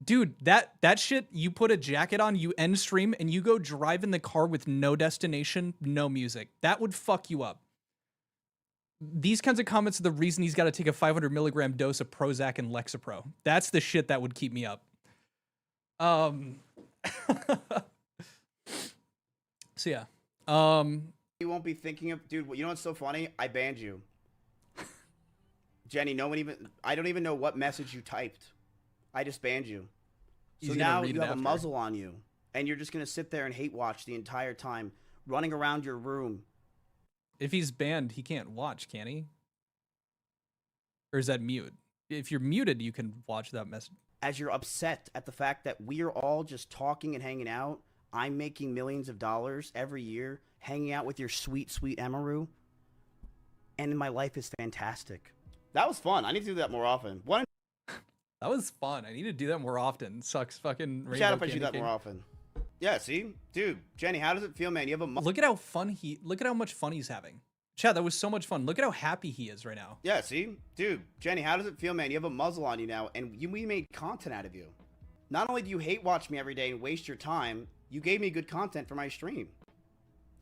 Dude, that shit, you put a jacket on, you end stream, and you go drive in the car with no destination, no music. That would fuck you up. These kinds of comments are the reason he's got to take a 500 milligram dose of Prozac and Lexapro. That's the shit that would keep me up. So yeah. You won't be thinking of... Dude, you know what's so funny? I banned you. Jenny, I don't even know what message you typed. I just banned you. So now you have a muzzle on you, and you're just going to sit there and hate watch the entire time, running around your room. If he's banned, he can't watch, can he? Or is that mute? If you're muted, you can watch that message. As you're upset at the fact that we're all just talking and hanging out, I'm making millions of dollars every year, hanging out with your sweet, sweet Emiru, and my life is fantastic. That was fun. I need to do that more often. That was fun. I need to do that more often. Sucks fucking. Shout out if I do that more often. Yeah, see? Dude, Jenny, how does it feel, man? You have a... Look at how much fun he's having. Chad, that was so much fun. Look at how happy he is right now. Yeah, see? Dude, Jenny, how does it feel, man? You have a muzzle on you now, and we made content out of you. Not only do you hate watch me every day and waste your time, you gave me good content for my stream.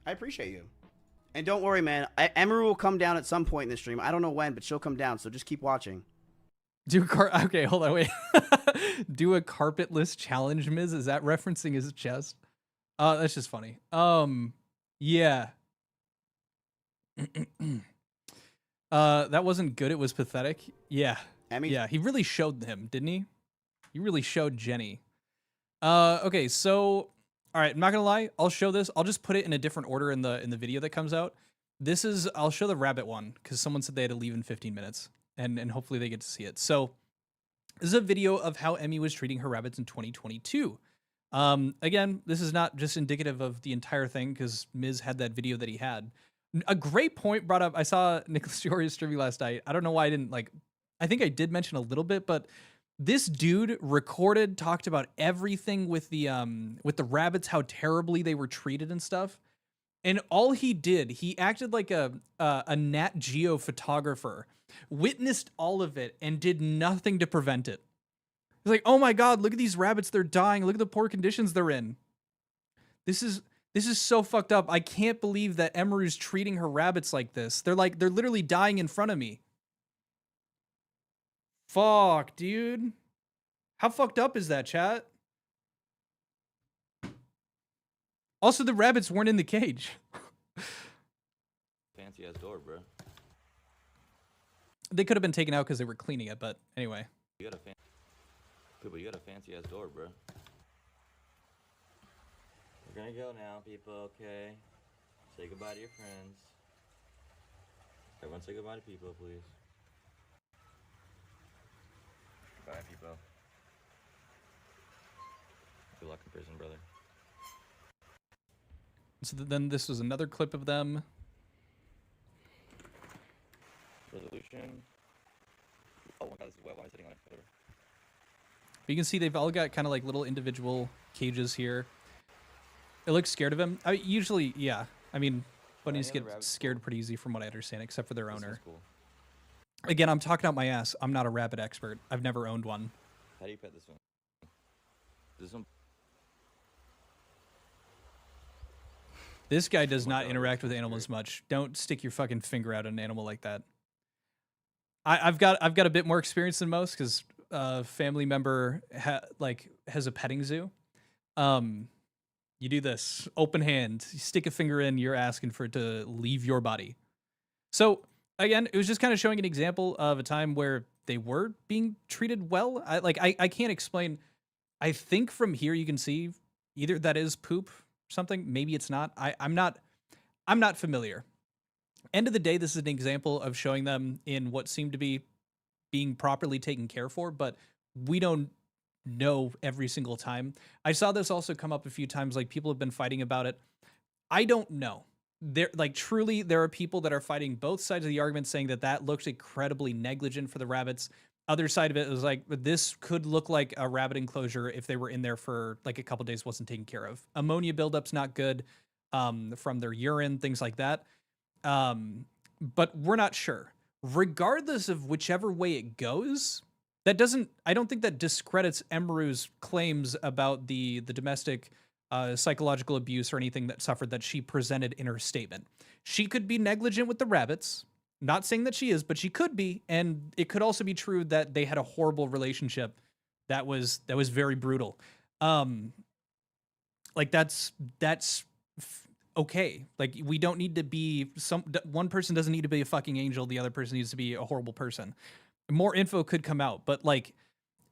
I appreciate you. And don't worry, man. Emiru will come down at some point in the stream. I don't know when, but she'll come down, so just keep watching. Okay, hold on, wait. Do a carpetless challenge, Miz? Is that referencing his chest? That's just funny. Yeah. That wasn't good. It was pathetic. Yeah. Yeah, he really showed him, didn't he? He really showed Jenny. Okay, so all right, I'm not gonna lie. I'll show this. I'll just put it in a different order in the video that comes out. I'll show the rabbit one because someone said they had to leave in 15 minutes. And hopefully they get to see it. So this is a video of how Emmy was treating her rabbits in 2022. Again, this is not just indicative of the entire thing because Miz had that video that he had. A great point brought up. I saw Nicholas Giorgio's streaming last night. I don't know why I didn't I think I did mention a little bit, but this dude talked about everything with the rabbits, how terribly they were treated and stuff. And all he did, he acted like a Nat Geo photographer, witnessed all of it, and did nothing to prevent it. He's like, oh my God, look at these rabbits. They're dying. Look at the poor conditions they're in. This is so fucked up. I can't believe that Emiru's treating her rabbits like this. They're literally dying in front of me. Fuck, dude. How fucked up is that, chat? Also, the rabbits weren't in the cage. Fancy ass door, bro. They could have been taken out because they were cleaning it, but anyway. You got a fancy ass door, bro. We're gonna go now, people. Okay. Say goodbye to your friends. Everyone, say goodbye to people, please. Goodbye, people. Good luck in prison, brother. So then this was another clip of them. Resolution. Oh my god, this is wet. Why am I sitting on it? Whatever. But you can see they've all got kind of like little individual cages here. It looks scared of him. Usually, yeah. I mean, bunnies get scared pretty easy from what I understand, except for their owner. Cool. Again, I'm talking out my ass. I'm not a rabbit expert. I've never owned one. How do you pet this one? This one. This guy does not interact with animals much. Don't stick your fucking finger out at an animal like that. I've got a bit more experience than most because a family member has a petting zoo. You do this open hand, you stick a finger in, you're asking for it to leave your body. So again, it was just kind of showing an example of a time where they were being treated well. I can't explain. I think from here you can see either that is poop or something. Maybe it's not. I'm not familiar. End of the day, this is an example of showing them in what seemed to be being properly taken care for, but we don't know every single time. I saw this also come up a few times, like people have been fighting about it. I don't know. Truly, there are people that are fighting both sides of the argument saying that looks incredibly negligent for the rabbits. Other side of it was like, this could look like a rabbit enclosure if they were in there for like a couple days, wasn't taken care of. Ammonia buildup's not good from their urine, things like that. But we're not sure. Regardless of whichever way it goes, I don't think that discredits Emiru's claims about the domestic psychological abuse or anything that suffered that she presented in her statement. She could be negligent with the rabbits. Not saying that she is, but she could be, and it could also be true that they had a horrible relationship that was very brutal. That's okay. Like, we don't need to be one person doesn't need to be a fucking angel. The other person needs to be a horrible person. More info could come out, but like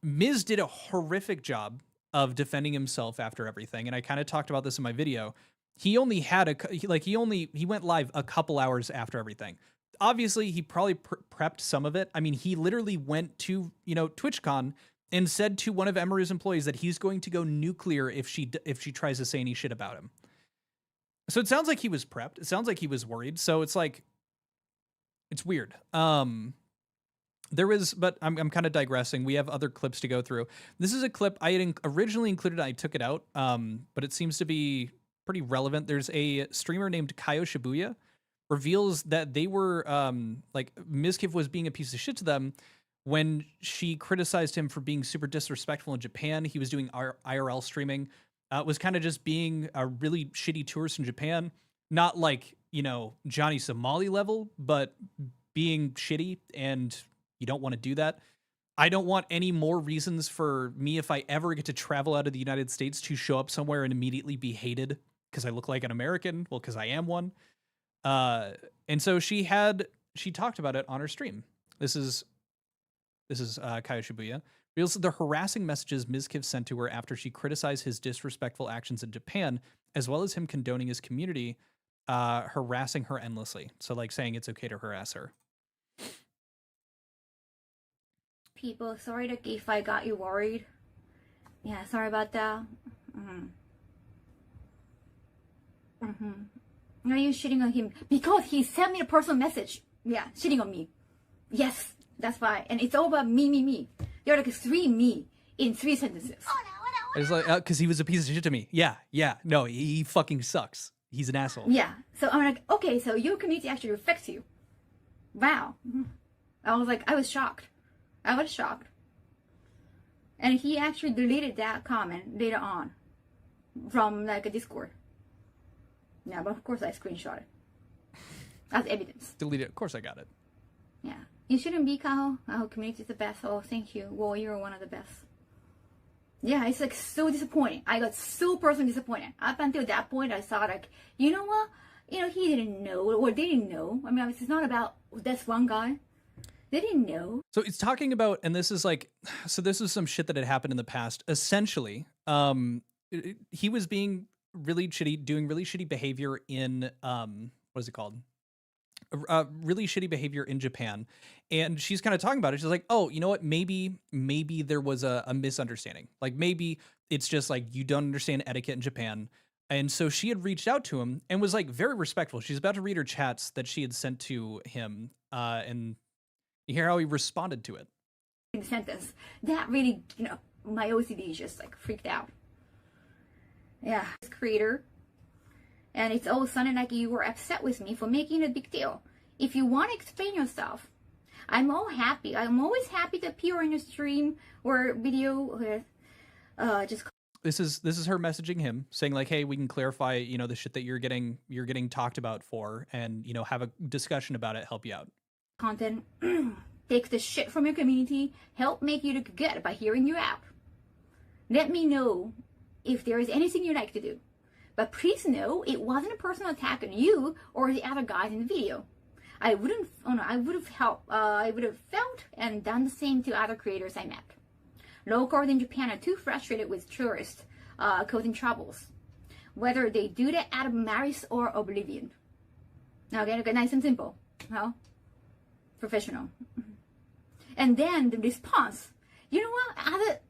Miz did a horrific job of defending himself after everything. And I kind of talked about this in my video. He only had he went live a couple hours after everything. Obviously he probably prepped some of it. I mean, he literally went to, TwitchCon and said to one of Emiru's employees that he's going to go nuclear if she tries to say any shit about him. So it sounds like he was prepped. It sounds like he was worried. So it's like, it's weird. But I'm kind of digressing. We have other clips to go through. This is a clip I had originally included. I took it out, but it seems to be pretty relevant. There's a streamer named Kaio Shibuya reveals that they were Mizkif was being a piece of shit to them when she criticized him for being super disrespectful in Japan. He was doing IRL streaming. Was kind of just being a really shitty tourist in Japan. Not like, Johnny Somali level, but being shitty, and you don't want to do that. I don't want any more reasons for me, if I ever get to travel out of the United States, to show up somewhere and immediately be hated because I look like an American. Well, because I am one. And so she talked about it on her stream. This is Kaio Shibuya. Reveals the harassing messages Mizkif sent to her after she criticized his disrespectful actions in Japan, as well as him condoning his community, harassing her endlessly. So like saying it's okay to harass her. People, sorry if I got you worried. Yeah, sorry about that. Are you shitting on him? Because he sent me a personal message. Yeah, shitting on me. Yes, that's why. And it's all about me. There are like 3 me in 3 sentences. It's like, because he was a piece of shit to me. Yeah. No, he fucking sucks. He's an asshole. Yeah. So I'm like, okay, so your community actually reflects you. Wow. I was shocked. And he actually deleted that comment later on from like a Discord. Yeah, but of course I screenshot it as evidence. Delete it. Of course I got it. Yeah. You shouldn't be, Kaho. Our community is the best. Oh, thank you. Well, you're one of the best. Yeah, it's like so disappointing. I got so personally disappointed. Up until that point, I thought like, you know what? You know, he didn't know, or they didn't know. I mean, it's not about this one guy. They didn't know. So it's talking about, and this is like, so this is some shit that had happened in the past. Essentially, he was being really shitty, doing really shitty behavior in, what is it called? Really shitty behavior in Japan. And she's kind of talking about it. She's like, oh, you know what? Maybe there was a misunderstanding. Like maybe it's just like, you don't understand etiquette in Japan. And so she had reached out to him and was like very respectful. She's about to read her chats that she had sent to him. And you hear how he responded to it. Sentence that really, you know, my OCD just like freaked out. Yeah, creator. And it's all sounding like you were upset with me for making a big deal. If you want to explain yourself, I'm all happy. I'm always happy to appear on your stream or video. Just this is her messaging him, saying like, hey, we can clarify, you know, the shit that you're getting talked about for, and you know, have a discussion about it, help you out. Content, take the shit from your community, help make you look good by hearing you out. Let me know if there is anything you'd like to do. But please know it wasn't a personal attack on you or the other guys in the video. I would have felt and done the same to other creators I met. Locals in Japan are too frustrated with tourists causing troubles, whether they do that out of malice or oblivion. Now, again, nice and simple, well, professional. And then the response, you know what? Other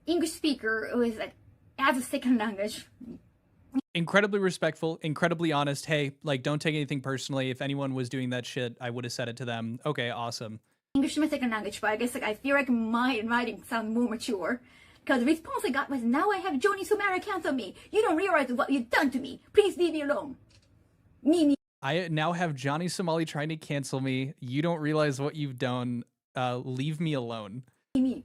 English speaker who is like as a second language. Incredibly respectful, incredibly honest. Hey, like, don't take anything personally. If anyone was doing that shit, I would have said it to them. Okay, awesome. English is my second language, but I guess like I feel like my writing sounds more mature. Because the response I got was, now I have Johnny Sumara cancel me. You don't realize what you've done to me. Please leave me alone. Me. I now have Johnny Somali trying to cancel me. You don't realize what you've done. Leave me alone. Me.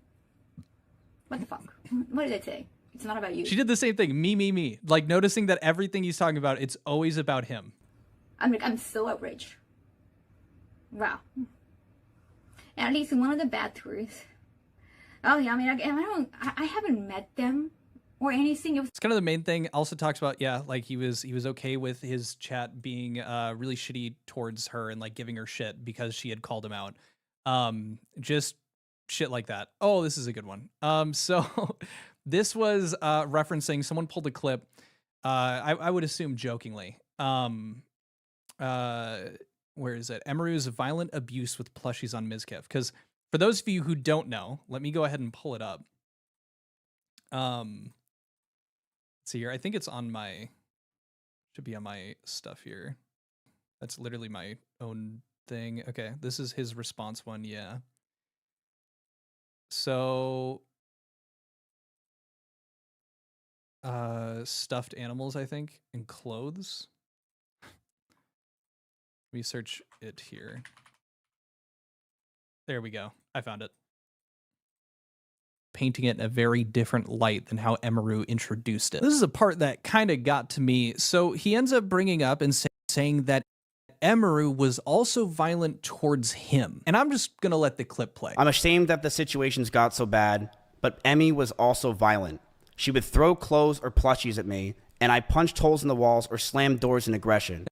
What the fuck? What did I say? It's not about you. She did the same thing. Me. Like noticing that everything he's talking about, it's always about him. I'm so outraged. Wow. And at least one of the bad tourists. Oh yeah, I mean, I haven't met them or anything. It's kind of the main thing. Also talks about, yeah, like he was okay with his chat being really shitty towards her and like giving her shit because she had called him out. Just shit like that. Oh, this is a good one. So this was referencing, someone pulled a clip, I would assume jokingly. Where is it? Emiru's violent abuse with plushies on Mizkif. Because for those of you who don't know, let me go ahead and pull it up. Let's see here. I think it's on my, should be on my stuff here. That's literally my own thing. Okay, this is his response one, yeah. So, stuffed animals, I think, and clothes. Let me search it here. There we go. I found it. Painting it in a very different light than how Emiru introduced it. This is a part that kind of got to me. So he ends up bringing up and saying that Emiru was also violent towards him. And I'm just going to let the clip play. I'm ashamed that the situations got so bad, but Emmy was also violent. She would throw clothes or plushies at me, and I punched holes in the walls or slammed doors in aggression.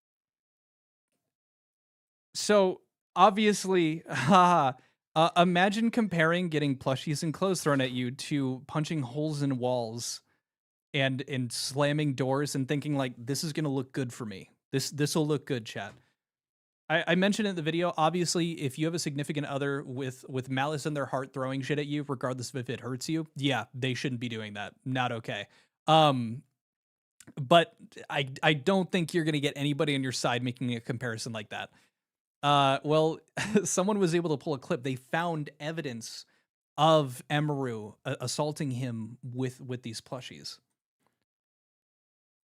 So obviously, imagine comparing getting plushies and clothes thrown at you to punching holes in walls and slamming doors and thinking like, this is going to look good for me. This will look good, chat. I mentioned in the video, obviously, if you have a significant other with malice in their heart throwing shit at you, regardless of if it hurts you, yeah, they shouldn't be doing that. Not okay. But I don't think you're going to get anybody on your side making a comparison like that. Well, someone was able to pull a clip. They found evidence of Emiru assaulting him with these plushies.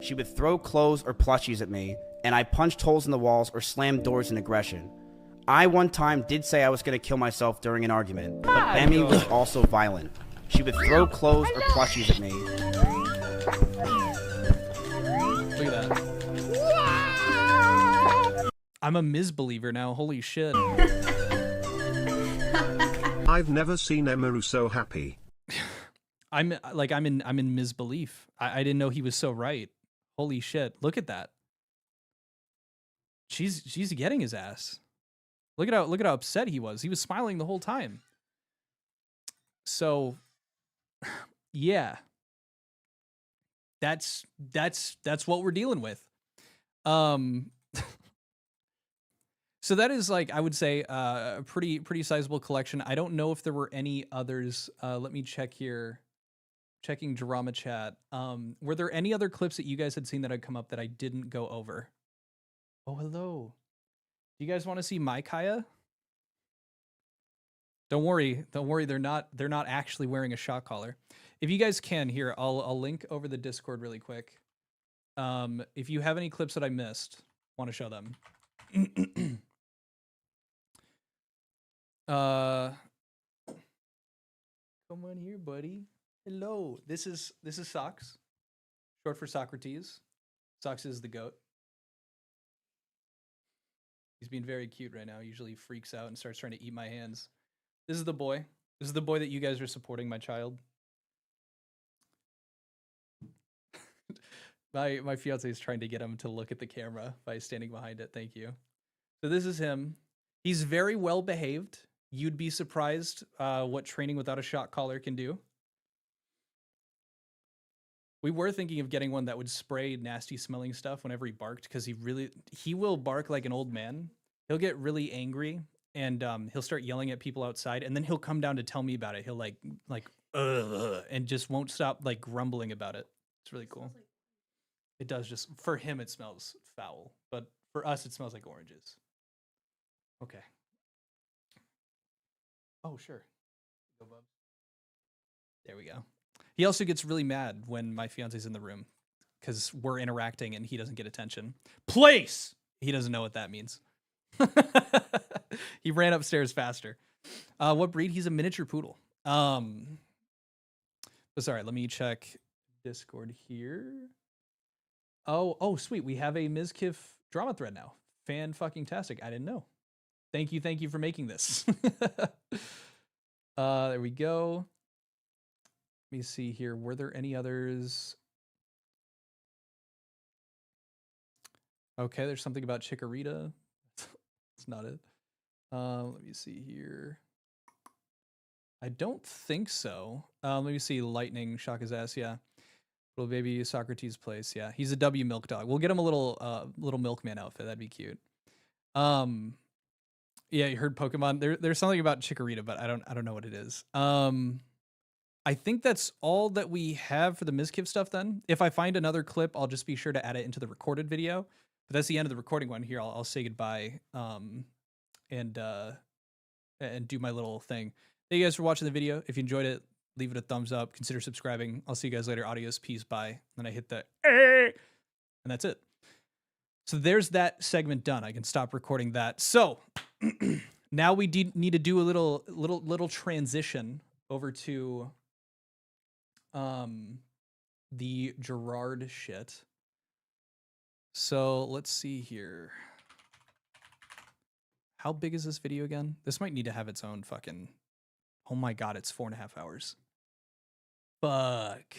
She would throw clothes or plushies at me, and I punched holes in the walls or slammed doors in aggression. I one time did say I was going to kill myself during an argument, but Emmy was also violent. She would throw clothes or plushies at me. Look at that. I'm a Miz believer now. Holy shit. I've never seen Emiru so happy. I'm in misbelief. I didn't know he was so right. Holy shit! Look at that. She's getting his ass. Look at how upset he was. He was smiling the whole time. So, yeah, that's what we're dealing with. So that is, like, I would say, a pretty sizable collection. I don't know if there were any others. Let me check here. Checking drama chat. Were there any other clips that you guys had seen that had come up that I didn't go over? Oh, hello. Do you guys want to see my Kaya? Don't worry. They're not actually wearing a shock collar. If you guys can, here, I'll link over the Discord really quick. If you have any clips that I missed, want to show them. Come on here, buddy. Hello. This is Socks, short for Socrates. Socks is the goat. He's being very cute right now. Usually he freaks out and starts trying to eat my hands. This is the boy. This is the boy that you guys are supporting, my child. My fiance is trying to get him to look at the camera by standing behind it. Thank you. So this is him. He's very well behaved. You'd be surprised what training without a shock collar can do. We were thinking of getting one that would spray nasty smelling stuff whenever he barked, because he will bark like an old man. He'll get really angry and he'll start yelling at people outside, and then he'll come down to tell me about it. He'll like and just won't stop like grumbling about it. It's really cool. It does. Just for him it smells foul, but for us it smells like oranges. Okay. Oh, sure. Go, bub. There we go. He also gets really mad when my fiance's in the room because we're interacting and he doesn't get attention. Place! He doesn't know what that means. He ran upstairs faster. What breed? He's a miniature poodle. Sorry, let me check Discord here. Oh, sweet. We have a Mizkif drama thread now. Fan-fucking-tastic. I didn't know. Thank you for making this. There we go. Let me see here. Were there any others? Okay, there's something about Chikorita. That's not it. Let me see here. I don't think so. Let me see. Lightning, shock his ass. Yeah. Little baby Socrates place. Yeah, he's a W milk dog. We'll get him a little milkman outfit. That'd be cute. Yeah, you heard Pokemon. There's something about Chikorita, but I don't know what it is. I think that's all that we have for the Mizkif stuff then. If I find another clip, I'll just be sure to add it into the recorded video. But that's the end of the recording one. Here, I'll say goodbye and do my little thing. Thank you guys for watching the video. If you enjoyed it, leave it a thumbs up. Consider subscribing. I'll see you guys later. Adios, peace, bye. Then I hit the and that's it. So there's that segment done. I can stop recording that. So now we need to do a little transition over to the Gerard shit. So let's see here. How big is this video again? This might need to have its own fucking... Oh my god, it's 4.5 hours. Fuck.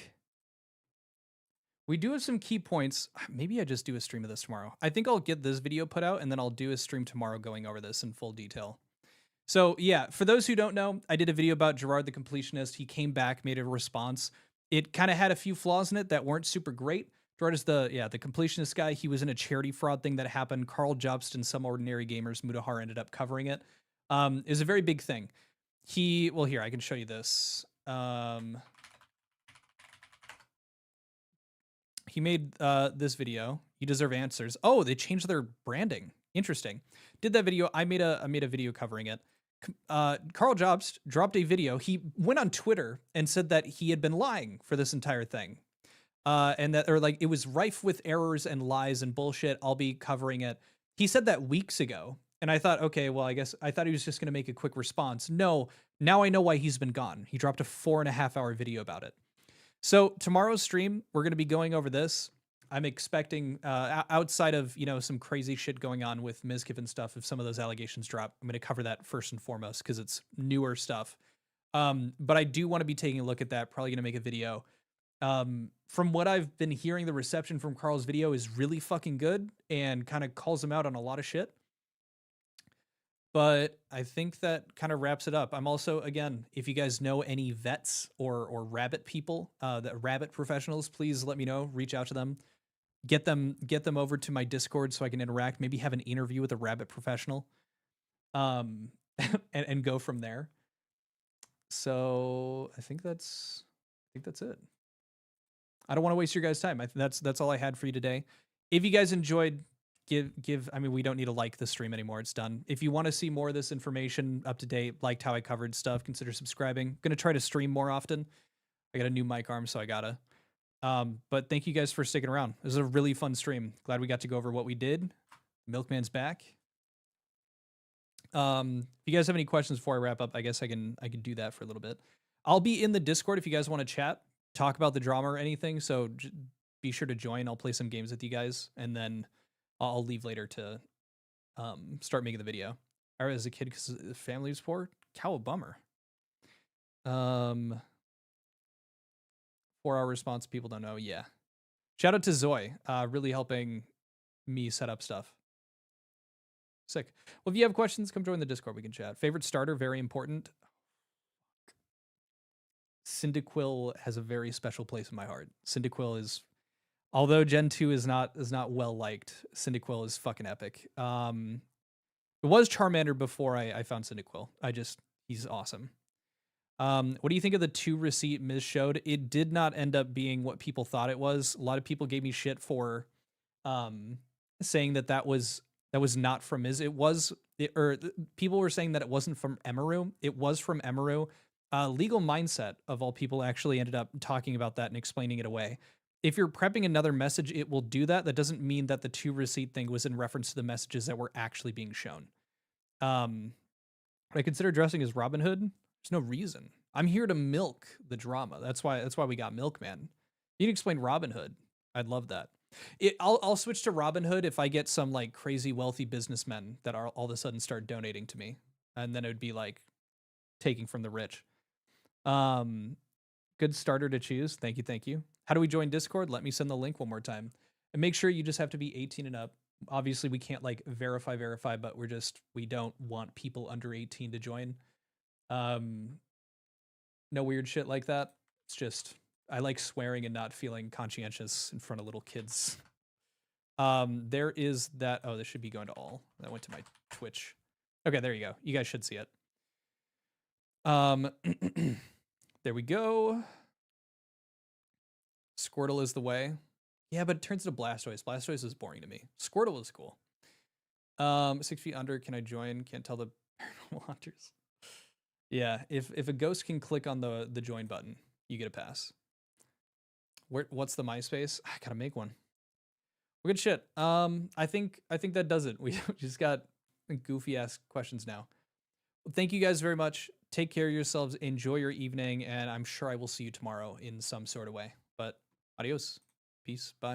We do have some key points. Maybe I just do a stream of this tomorrow. I think I'll get this video put out and then I'll do a stream tomorrow going over this in full detail. So yeah, for those who don't know, I did a video about Gerard the Completionist. He came back, made a response. It kind of had a few flaws in it that weren't super great. Gerard is the completionist guy. He was in a charity fraud thing that happened. Carl Jobst and Some Ordinary Gamers, Mudahar, ended up covering it. It was a very big thing. Well, here, I can show you this. He made this video. You Deserve Answers. Oh, they changed their branding. Interesting. Did that video. I made a video covering it. Carl Jobst dropped a video. He went on Twitter and said that he had been lying for this entire thing. And that, or like, it was rife with errors and lies and bullshit. I'll be covering it. He said that weeks ago. And I thought, okay, well, I thought he was just going to make a quick response. No, now I know why he's been gone. He dropped a 4.5 hour video about it. So tomorrow's stream, we're going to be going over this. I'm expecting, outside of, some crazy shit going on with Mizkif and stuff, if some of those allegations drop, I'm going to cover that first and foremost because it's newer stuff. But I do want to be taking a look at that. Probably gonna make a video. From what I've been hearing, the reception from Carl's video is really fucking good and kind of calls him out on a lot of shit. But I think that kind of wraps it up. I'm also, again, if you guys know any vets or rabbit people, that rabbit professionals, please let me know. Reach out to them. Get them over to my Discord so I can interact. Maybe have an interview with a rabbit professional. And go from there. So I think that's it. I don't want to waste your guys' time. That's all I had for you today. If you guys enjoyed, I mean, we don't need to like the stream anymore. It's done. If you want to see more of this information up to date, liked how I covered stuff, consider subscribing. I'm gonna try to stream more often. I got a new mic arm, so I gotta. But thank you guys for sticking around. This was a really fun stream. Glad we got to go over what we did. Milkman's back. If you guys have any questions before I wrap up, I guess I can do that for a little bit. I'll be in the Discord if you guys want to chat, talk about the drama or anything. So be sure to join. I'll play some games with you guys, and then I'll leave later to start making the video. I was a kid because the family was poor. Cow, a bummer. 4-hour response. People don't know. Yeah. Shout out to Zoe, really helping me set up stuff. Sick. Well, if you have questions, come join the Discord. We can chat. Favorite starter, very important. Cyndaquil has a very special place in my heart. Cyndaquil is, although Gen 2 is not well liked, Cyndaquil is fucking epic. It was Charmander before I found Cyndaquil. He's awesome. What do you think of the 2 receipt Miz showed? It did not end up being what people thought it was. A lot of people gave me shit for saying that was not from Miz. People were saying that it wasn't from Emiru. It was from Emiru. Legal Mindset, of all people, actually ended up talking about that and explaining it away. If you're prepping another message, it will do that. That doesn't mean that the 2 receipt thing was in reference to the messages that were actually being shown. I consider dressing as Robin Hood. There's no reason. I'm here to milk the drama. That's why we got Milkman. You can explain Robin Hood. I'd love that. I'll switch to Robin Hood if I get some like crazy wealthy businessmen that are all of a sudden start donating to me, and then it would be like taking from the rich. Good starter to choose. Thank you. How do we join Discord? Let me send the link one more time. And make sure you just have to be 18 and up. Obviously, we can't like verify, but we don't want people under 18 to join. No weird shit like that. It's just, I like swearing and not feeling conscientious in front of little kids. There is that. Oh, this should be going to all. That went to my Twitch. Okay, there you go. You guys should see it. There we go. Squirtle is the way. Yeah, but it turns into Blastoise. Blastoise is boring to me. Squirtle is cool. 6 feet under. Can I join? Can't tell the paranormal hunters. Yeah, if a ghost can click on the join button, you get a pass. What's the MySpace? I gotta make one. Well, good shit. I think that does it. We just got goofy ass questions now. Well, thank you guys very much. Take care of yourselves. Enjoy your evening, and I'm sure I will see you tomorrow in some sort of way. But adios. Peace. Bye.